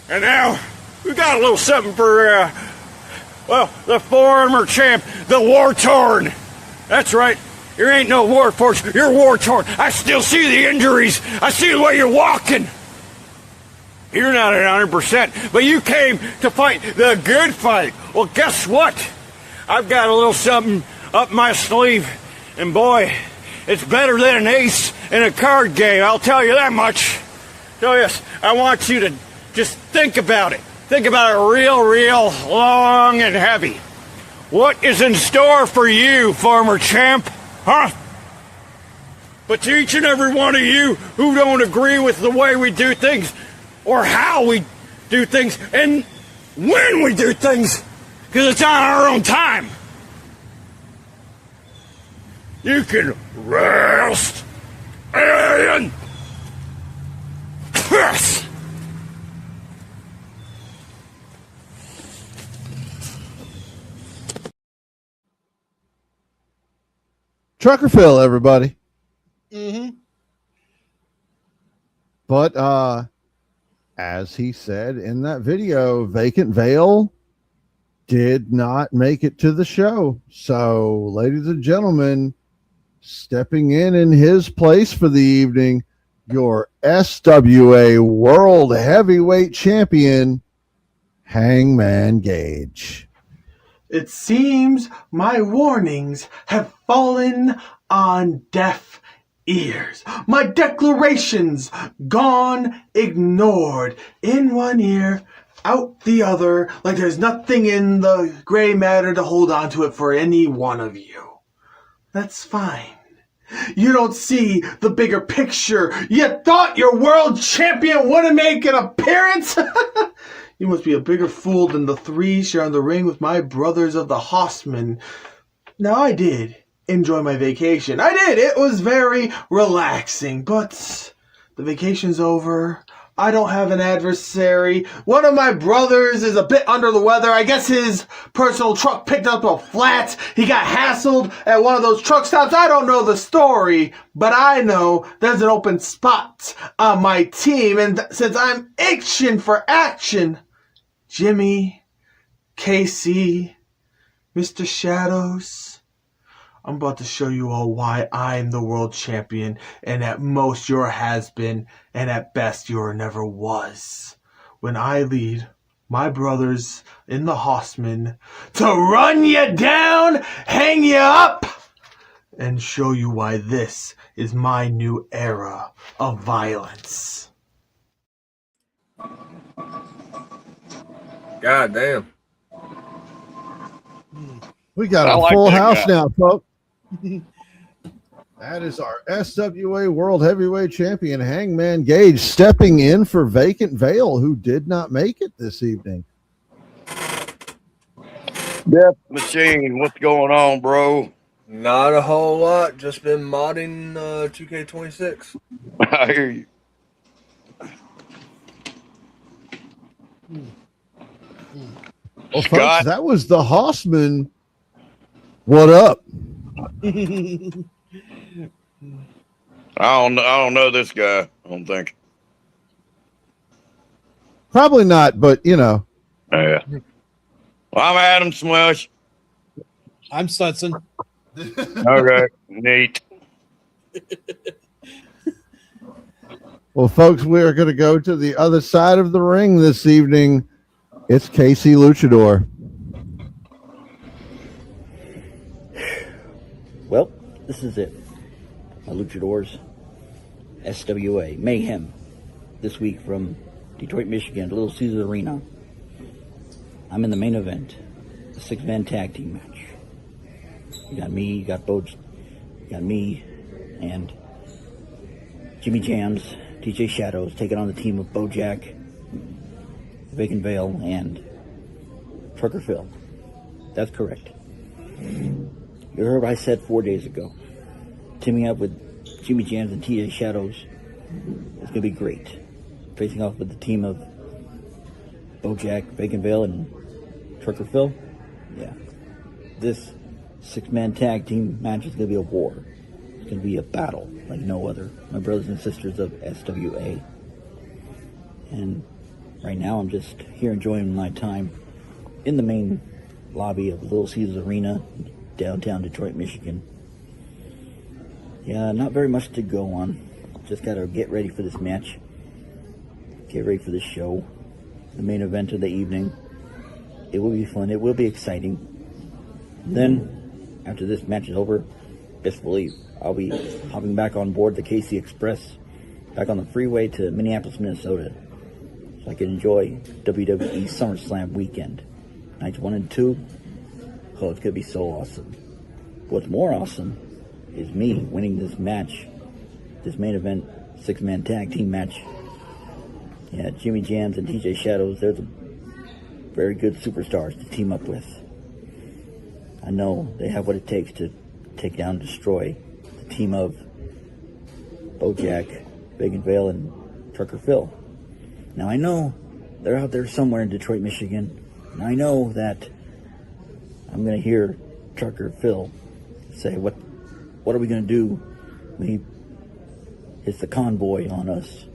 And now, we got a little something for, the former champ, the war-torn. That's right. You ain't no war force. You're war-torn. I still see the injuries. I see the way you're walking. You're not at 100%, but you came to fight the good fight. Well, guess what? I've got a little something up my sleeve, and boy, it's better than an ace in a card game. I'll tell you that much. So yes, I want you to just think about it. Think about it real long and heavy. What is in store for you, former champ? Huh? But to each and every one of you who don't agree with the way we do things, or how we do things, and when we do things, because it's on our own time, you can rest in peace. Trucker Phil, everybody. Mm-hmm. But as he said in that video, Vacant Vale did not make it to the show. So, ladies and gentlemen, stepping in his place for the evening, your S.W.A. World Heavyweight Champion, Hangman Gage. It seems my warnings have fallen on deaf ears. My declarations gone ignored. In one ear, out the other, like there's nothing in the gray matter to hold on to it for any one of you. That's fine. You don't see the bigger picture. You thought your world champion wouldn't make an appearance? You must be a bigger fool than the three sharing the ring with my brothers of the Hossman. Now, I did enjoy my vacation. I did. It was very relaxing. But the vacation's over. I don't have an adversary. One of my brothers is a bit under the weather. I guess his personal truck picked up a flat. He got hassled at one of those truck stops. I don't know the story, but I know there's an open spot on my team. And since I'm itching for action, Jimmy, KC, Mr. Shadows, I'm about to show you all why I'm the world champion, and at most you're a has-been, and at best you're never was. When I lead my brothers in the Hossman to run you down, hang you up, and show you why this is my new era of violence. God damn. We got I a like full that house guy. now, folks. That is our SWA World Heavyweight Champion, Hangman Gage, stepping in for Vacant Vale, who did not make it this evening. Death Machine, what's going on, bro? Not a whole lot. Just been modding 2K26. I hear you. Well, Scott. folks, that was the Hossman. What up? I don't know this guy. I don't think. Probably not, but you know. Yeah. Well, I'm Adam Smush. I'm Sutson. Okay, neat. Well, folks, we are going to go to the other side of the ring this evening. It's K.C.Luchador. Well, this is it. My Luchadors, S.W.A. Mayhem, this week from Detroit, Michigan, Little Caesars Arena. I'm in the main event, a 6-man tag team match. You got me, you got Bojack, you got me, and Jimmy Jamzz, DJ Shadows, taking on the team of Bojack, Vacant Vale, and Trucker Phil. That's correct. You heard what I said 4 days ago. Teaming up with Jimmy Jamzz and T.J. Shadows is going to be great. Facing off with the team of Bojack, Vacant Vale, and Trucker Phil. Yeah. This 6-man tag team match is going to be a war. It's going to be a battle like no other. My brothers and sisters of S.W.A. And right now I'm just here enjoying my time in the main lobby of Little Caesars Arena, downtown Detroit, Michigan. Yeah, not very much to go on. Just got to get ready for this match. Get ready for this show. The main event of the evening. It will be fun. It will be exciting. Then, after this match is over, best believe I'll be hopping back on board the KC Express, back on the freeway to Minneapolis, Minnesota, so I can enjoy WWE SummerSlam weekend. Nights 1 and 2. Oh, it's going to be so awesome. What's more awesome is me winning this match, this main event 6-man tag team match. Yeah, Jimmy Jamzz and TJ Shadows, they're the very good superstars to team up with. I know they have what it takes to take down and destroy the team of Bojack, Vacant Vale, and Trucker Phil. Now I know they're out there somewhere in Detroit, Michigan, and I know that I'm going to hear Trucker Phil say, what are we going to do when he hits the convoy on us?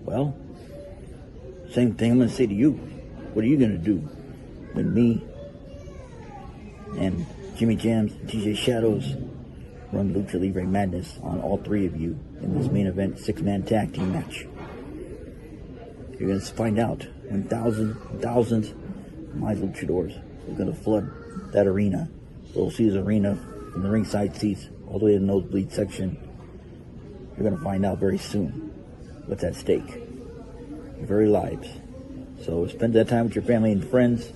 Well, same thing I'm going to say to you. What are you going to do when me and Jimmy Jamzz and TJ Shadows run Lucha Libre Madness on all three of you in this main event 6-man tag team match? You're going to find out when thousands of my luchadors are going to flood that arena, Little Caesars Arena, from the ringside seats all the way to the nosebleed section. You're going to find out very soon what's at stake. Your very lives. So spend that time with your family and friends,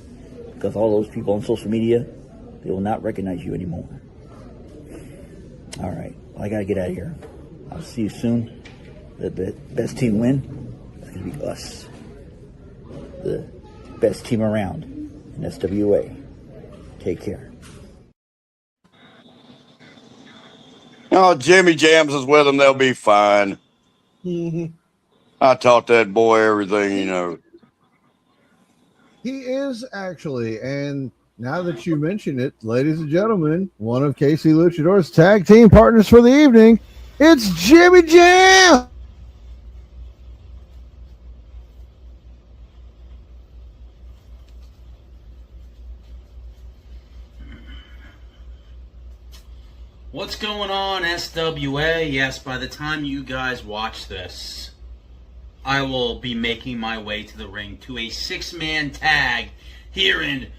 because all those people on social media, they will not recognize you anymore. All right, well, I got to get out of here. I'll see you soon. The best team win. It's going to be us. The best team around in SWA. Take care. Oh, Jimmy Jamzz is with them. They'll be fine. I taught that boy everything he knows. He is actually, and now that you mention it, ladies and gentlemen, one of K.C.Luchador's tag team partners for the evening, it's Jimmy Jam. What's going on, SWA? Yes, by the time you guys watch this, I will be making my way to the ring to a 6-man tag here in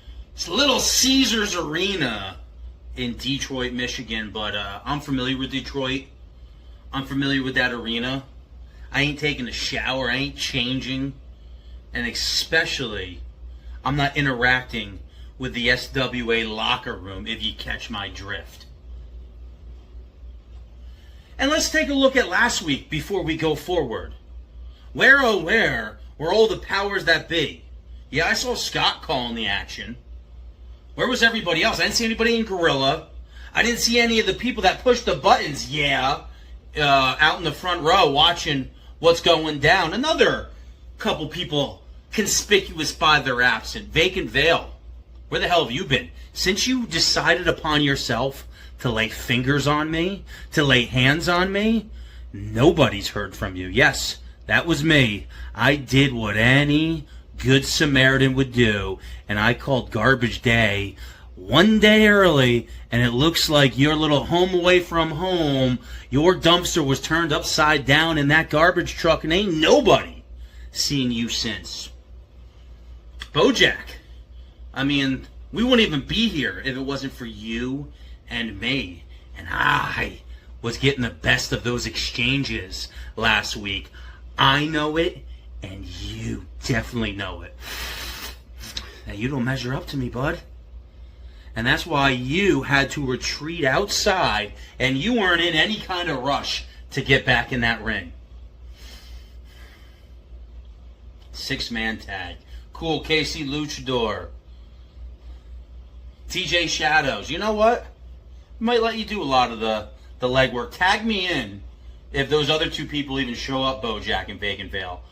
Little Caesars Arena in Detroit, Michigan. But I'm familiar with Detroit. I'm familiar with that arena. I ain't taking a shower. I ain't changing. And especially, I'm not interacting with the SWA locker room, if you catch my drift. And let's take a look at last week before we go forward. Where, oh where, were all the powers that be? Yeah, I saw Scott calling the action. Where was everybody else? I didn't see anybody in Gorilla. I didn't see any of the people that pushed the buttons, out in the front row watching what's going down. Another couple people conspicuous by their absence. Vacant Vale. Where the hell have you been? Since you decided upon yourself to lay fingers on me, to lay hands on me, nobody's heard from you. Yes, that was me. I did what any good Samaritan would do, and I called garbage day one day early, and it looks like your little home away from home, your dumpster was turned upside down in that garbage truck, and ain't nobody seen you since. Bojack, I mean, we wouldn't even be here if it wasn't for you and me, and I was getting the best of those exchanges last week. I know it, and you definitely know it. Now, you don't measure up to me, bud. And that's why you had to retreat outside, and you weren't in any kind of rush to get back in that ring. 6-man tag. Cool, K.C.Luchador. TJ Shadows. You know what? Might let you do a lot of the legwork. Tag me in if those other two people even show up, Bojack and Vacant Vale.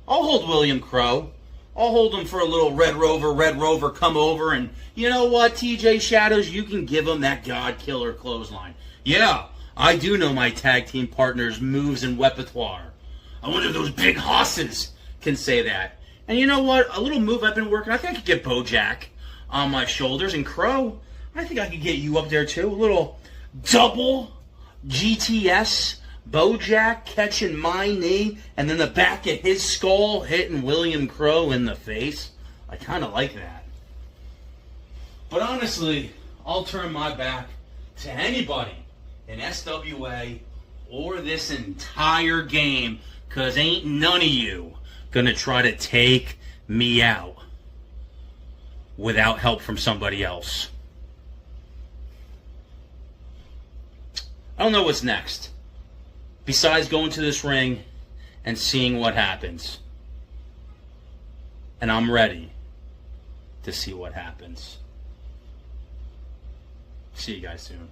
I'll hold William Crow. I'll hold him for a little Red Rover, come over, and you know what, TJ Shadows, you can give him that God Killer clothesline. Yeah, I do know my tag team partner's moves and repertoire. I wonder if those big hosses can say that. And you know what, a little move I've been working, I think I could get Bojack on my shoulders, and Crow, I think I could get you up there too. A little double GTS, Bojack catching my knee, and then the back of his skull hitting William Crow in the face. I kind of like that. But honestly, I'll turn my back to anybody in SWA or this entire game, because ain't none of you going to try to take me out without help from somebody else. I don't know what's next, besides going to this ring and seeing what happens. And I'm ready to see what happens. See you guys soon.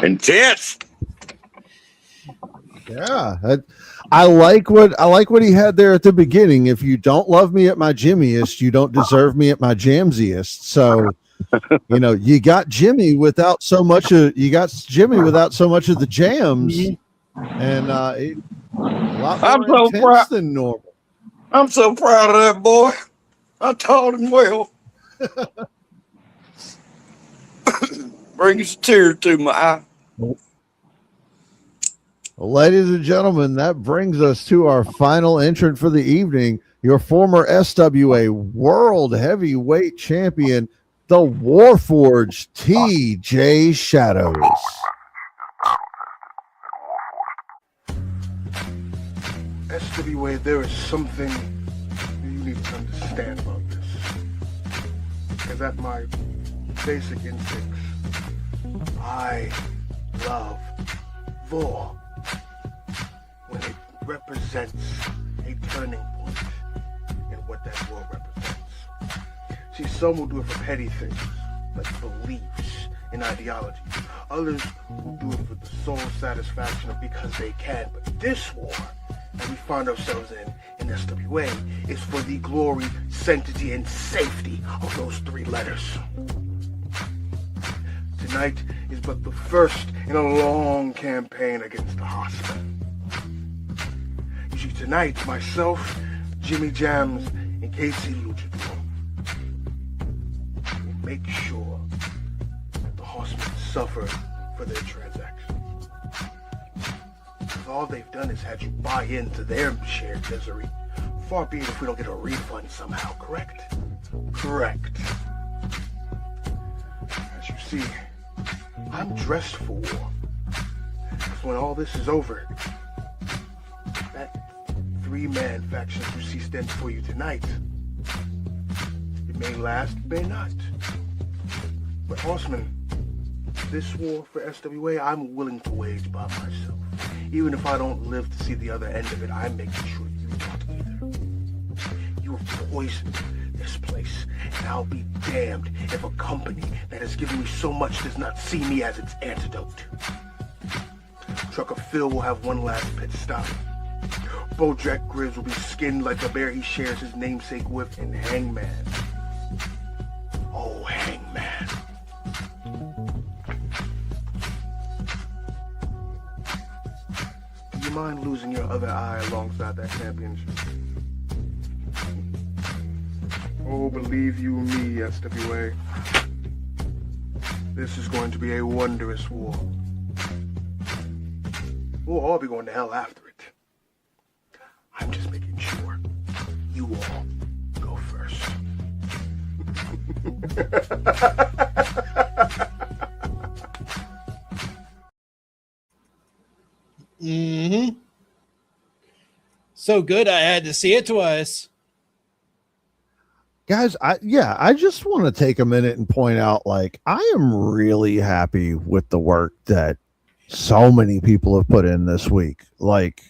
Intense. Yeah, I like what he had there at the beginning. If you don't love me at my Jimmyest, you don't deserve me at my Jamziest. So, you got Jimmy without so much of the jams, and a lot more intense than normal. I'm so proud of that boy. I taught him well. Brings a tear to my eye. Well, ladies and gentlemen, that brings us to our final entrant for the evening. Your former SWA World Heavyweight Champion, the Warforged T.J. Shadows. SWA, there is something you need to understand about this. Because at my basic instincts, I love war when it represents a turning point in what that war represents. See, some will do it for petty things, like beliefs and ideology. Others will do it for the soul satisfaction of because they can. But this war that we find ourselves in SWA, is for the glory, sanctity, and safety of those three letters. Tonight is but the first in a long campaign against the hospital. You see, tonight, myself, Jimmy Jamzz, and K.C.Luchador will make sure that the horsemen suffer for their transaction. Because all they've done is had you buy into their shared misery. Far be it if we don't get a refund somehow, correct? Correct. As you see, I'm dressed for war. Because when all this is over, three-man faction to see stand before you tonight. It may last, it may not. But Horseman, this war for SWA, I'm willing to wage by myself. Even if I don't live to see the other end of it, I'm making sure you don't either. You have poisoned this place, and I'll be damned if a company that has given me so much does not see me as its antidote. Trucker Phil will have one last pit stop. Bojack Gribbs will be skinned like the bear he shares his namesake with, and Hangman. Oh, Hangman. Do you mind losing your other eye alongside that championship? Oh, believe you me, S.W.A. This is going to be a wondrous war. We'll all be going to hell after it. I'm just making sure you all go first. Mm-hmm. So good, I had to see it twice. Guys, I just want to take a minute and point out, like, I am really happy with the work that so many people have put in this week. Like,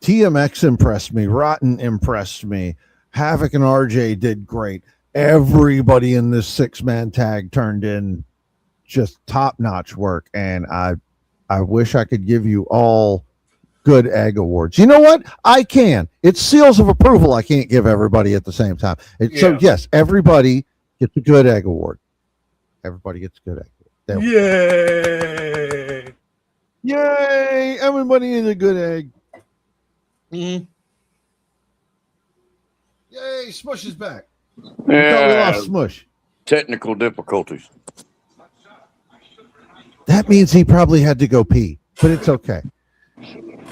T.M.X impressed me, Rotten impressed me, Havoc and RJ did great. Everybody in this 6-man tag turned in just top-notch work, and I wish I could give you all good egg awards. You know what? I can. It's seals of approval I can't give everybody at the same time. So, yes, everybody gets a good egg award. Everybody gets a good egg award. Yay! Yay! Everybody is a good egg. Mm-hmm. Yay! Smush is back. Yeah, We lost Smush. Technical difficulties. That means he probably had to go pee, but it's okay.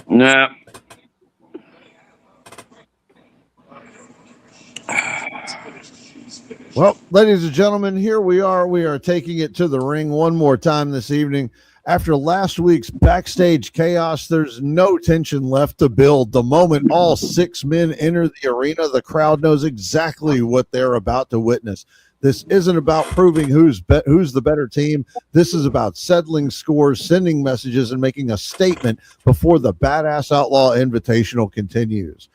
Nah. Well, ladies and gentlemen, here we are. We are taking it to the ring one more time this evening. After last week's backstage chaos, there's no tension left to build. The moment all 6 men enter the arena, the crowd knows exactly what they're about to witness. This isn't about proving who's the better team. This is about settling scores, sending messages, and making a statement before the Badass Outlaw Invitational continues.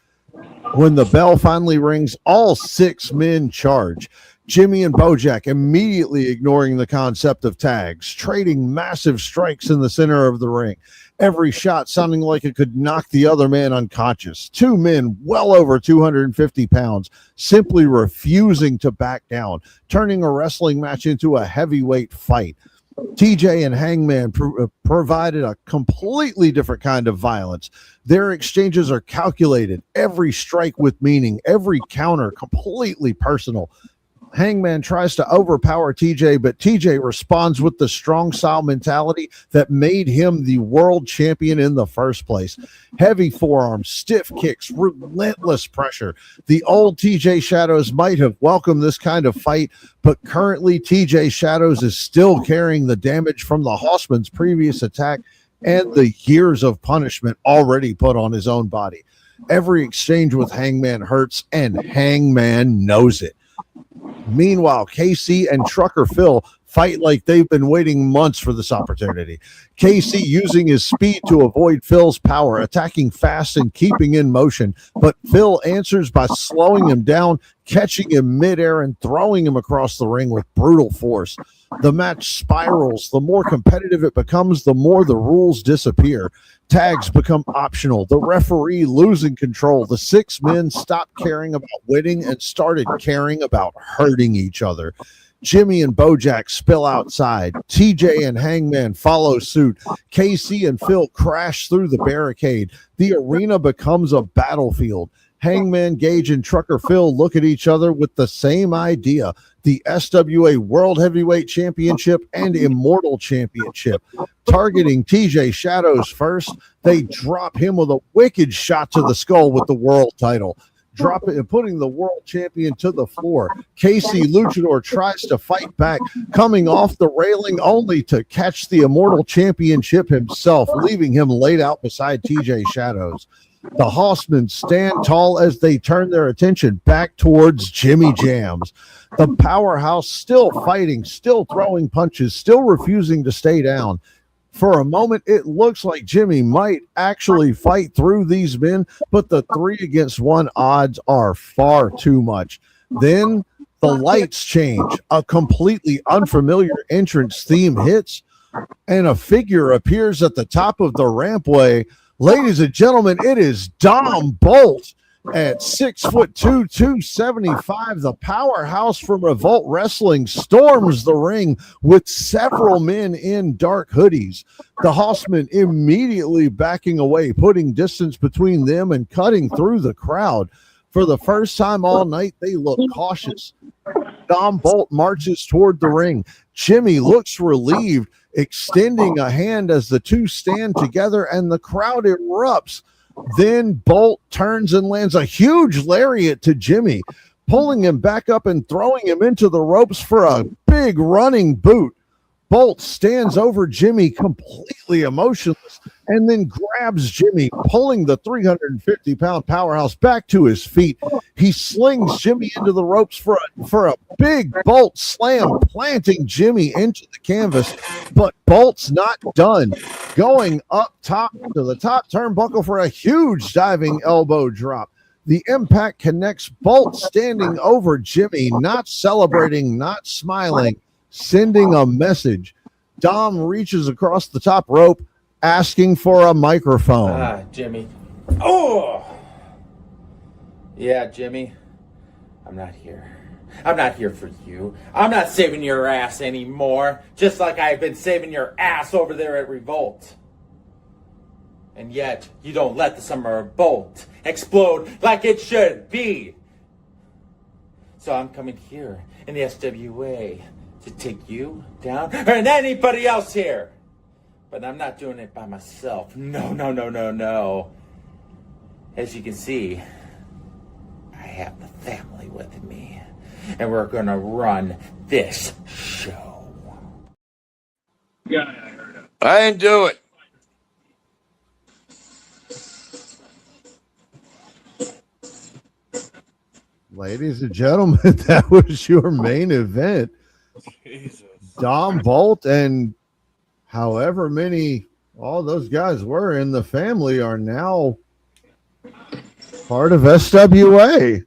When the bell finally rings, all 6 men charge. Jimmy and Bojack immediately ignoring the concept of tags, trading massive strikes in the center of the ring. Every shot sounding like it could knock the other man unconscious. 2 men well over 250 pounds simply refusing to back down, turning a wrestling match into a heavyweight fight. TJ and Hangman provided a completely different kind of violence. Their exchanges are calculated, every strike with meaning, every counter completely personal. Hangman tries to overpower TJ, but TJ responds with the strong style mentality that made him the world champion in the first place. Heavy forearms, stiff kicks, relentless pressure. The old TJ Shadows might have welcomed this kind of fight, but currently TJ Shadows is still carrying the damage from the Horseman's previous attack and the years of punishment already put on his own body. Every exchange with Hangman hurts, and Hangman knows it. Meanwhile, KC and Trucker Phil fight like they've been waiting months for this opportunity. KC using his speed to avoid Phil's power, attacking fast and keeping in motion, but Phil answers by slowing him down, catching him midair, and throwing him across the ring with brutal force. The match spirals. The more competitive it becomes, the more the rules disappear. Tags become optional. The referee losing control. The 6 men stopped caring about winning and started caring about hurting each other. Jimmy and Bojack spill outside. TJ and Hangman follow suit. KC and Phil crash through the barricade. The arena becomes a battlefield. Hangman, Gage, and Trucker Phil look at each other with the same idea: the SWA World Heavyweight Championship and Immortal Championship. Targeting TJ Shadows first, they drop him with a wicked shot to the skull with the world title, dropping and putting the world champion to the floor. K.C.Luchador tries to fight back, coming off the railing only to catch the Immortal Championship himself, leaving him laid out beside TJ Shadows. The Hossmen stand tall as they turn their attention back towards Jimmy Jamzz. The powerhouse still fighting, still throwing punches, still refusing to stay down. For a moment, it looks like Jimmy might actually fight through these men, but the 3-against-1 odds are far too much. Then the lights change. A completely unfamiliar entrance theme hits, and a figure appears at the top of the rampway. Ladies and gentlemen, it is Dom Bolt. At 6'2", 275, the powerhouse from Revolt Wrestling storms the ring with several men in dark hoodies. The Hossmen immediately backing away, putting distance between them and cutting through the crowd. For the first time all night, they look cautious. Dom Bolt marches toward the ring. Jimmy looks relieved, extending a hand as the two stand together, and the crowd erupts. Then Bolt turns and lands a huge lariat to Jimmy, pulling him back up and throwing him into the ropes for a big running boot. Bolt stands over Jimmy completely emotionless and then grabs Jimmy, pulling the 350-pound powerhouse back to his feet. He slings Jimmy into the ropes for a big Bolt slam, planting Jimmy into the canvas. But Bolt's not done. Going up top to the top turnbuckle for a huge diving elbow drop. The impact connects Bolt standing over Jimmy, not celebrating, not smiling, sending a message. Dom reaches across the top rope, asking for a microphone. Jimmy. Oh! Yeah, Jimmy. I'm not here. I'm not here for you. I'm not saving your ass anymore, just like I've been saving your ass over there at Revolt. And yet, you don't let the Summer of Bolt explode like it should be. So I'm coming here in the S.W.A. to take you down, and anybody else here. But I'm not doing it by myself. No. As you can see, I have the family with me, and we're gonna run this show. Yeah, I heard it. I ain't do it. Ladies and gentlemen, that was your main event. Jesus. Dom Bolt and however many all those guys were in the family are now part of SWA.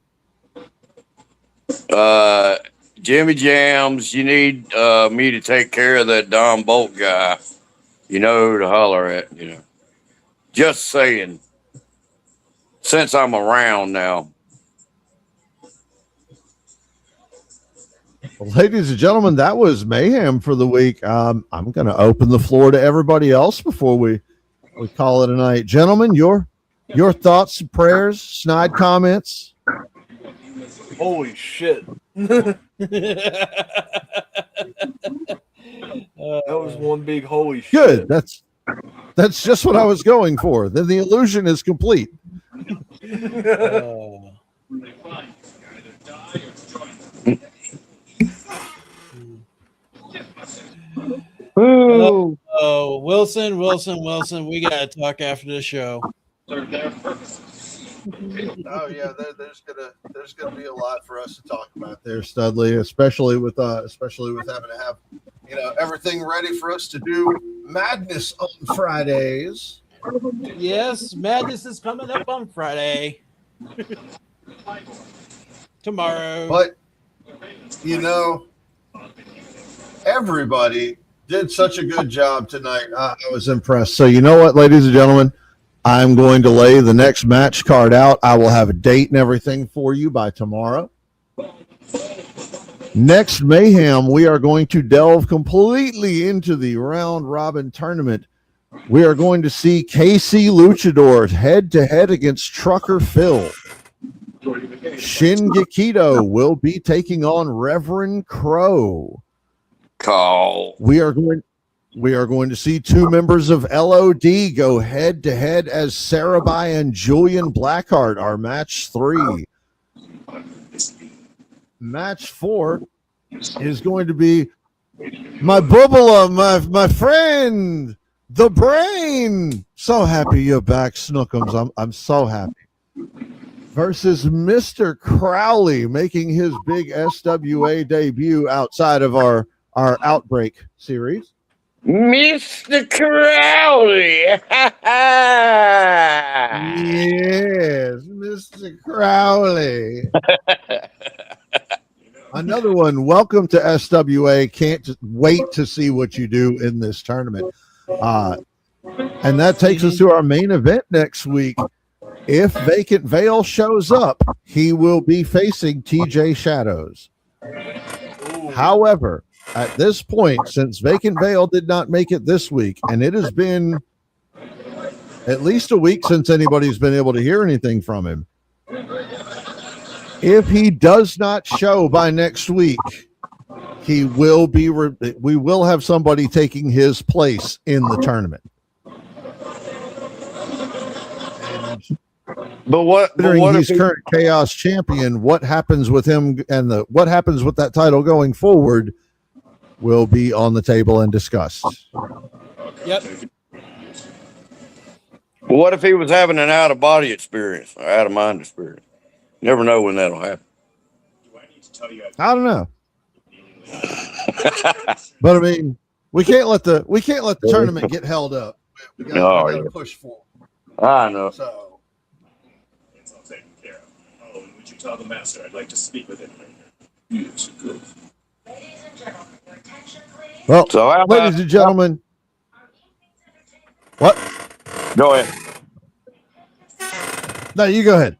Jimmy Jamzz, you need me to take care of that Dom Bolt guy. You know who to holler at, you know. Just saying. Since I'm around now. Well, ladies and gentlemen, that was Mayhem for the week. I'm going to open the floor to everybody else before we call it a night. Gentlemen, your thoughts, prayers, snide comments. Holy shit. That was one big holy shit. Good. That's just what I was going for. Then the illusion is complete. Oh, Wilson, we gotta talk after the show. Oh yeah, there's gonna be a lot for us to talk about there, Studley, especially with having to have everything ready for us to do Madness on Fridays. Yes, Madness is coming up on Friday. Tomorrow. But everybody did such a good job tonight. I was impressed. So you know what, ladies and gentlemen, I'm going to lay the next match card out. I will have a date and everything for you by tomorrow. Next Mayhem, we are going to delve completely into the round robin tournament. We are going to see K.C.Luchador head-to-head against Trucker Phil. Shingekido will be taking on Reverend Crow. Call. We are going to see two members of LOD go head-to-head as Sarabai and Julian Blackheart are match 3. Match 4 is going to be my Bubala, my friend, The Brain. So happy you're back, Snookums. I'm so happy. Versus Mr. Crowley, making his big SWA debut outside of our Outbreak series. Mr. Crowley. Yes, Mr. Crowley. Another one. Welcome to SWA. Can't wait to see what you do in this tournament. And that takes us to our main event next week. If Vacant Vale shows up, he will be facing TJ Shadows. However, at this point, since Vacant Vale did not make it this week, and it has been at least a week since anybody's been able to hear anything from him, if he does not show by next week, he will be. We will have somebody taking his place in the tournament. But what? Considering he's current Chaos champion, what happens with him and what happens with that title going forward will be on the table and discussed. Yep. What if he was having an out of body experience or out of mind experience? Never know when that'll happen. I don't know. But I mean, we can't let the tournament get held up. We gotta push forward. I know. So it's all taken care of. Oh, and would you tell the master I'd like to speak with him right now? Yes, good. Ladies and gentlemen, your attention, please. Well, So how about- ladies and gentlemen, what? Go ahead. No, you go ahead.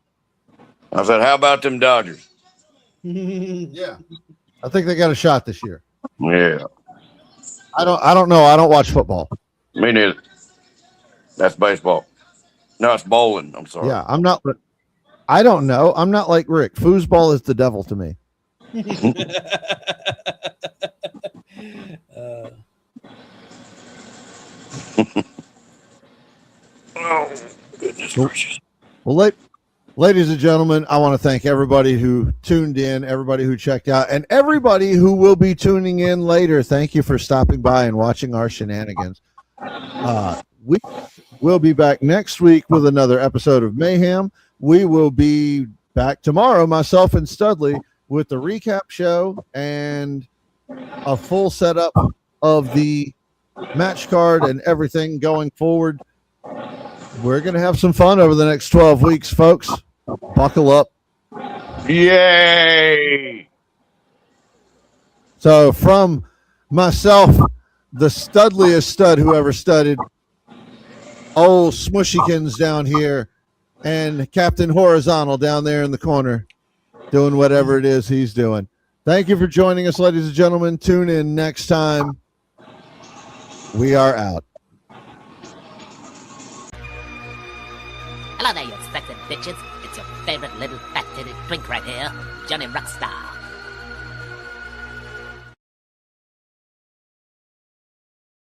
I said, how about them Dodgers? Yeah, I think they got a shot this year. Yeah. I don't know. I don't watch football. Me neither. That's baseball. No, it's bowling. I'm sorry. Yeah, I'm not. I don't know. I'm not like Rick. Foosball is the devil to me. Oh, goodness gracious. Well, ladies and gentlemen, I want to thank everybody who tuned in, everybody who checked out, and everybody who will be tuning in later. Thank you for stopping by and watching our shenanigans. We will be back next week with another episode of Mayhem. We will be back tomorrow, myself and Studley, with the recap show and a full setup of the match card and everything going forward. We're going to have some fun over the next 12 weeks, folks. Buckle up. Yay! So from myself, the studliest stud who ever studded, old Smushykins down here, and Captain Horizontal down there in the corner doing whatever it is he's doing. Thank you for joining us, ladies and gentlemen. Tune in next time. We are out. Hello there, you expected bitches. It's your favorite little fat-titted twink right here, Johnny Rockstar.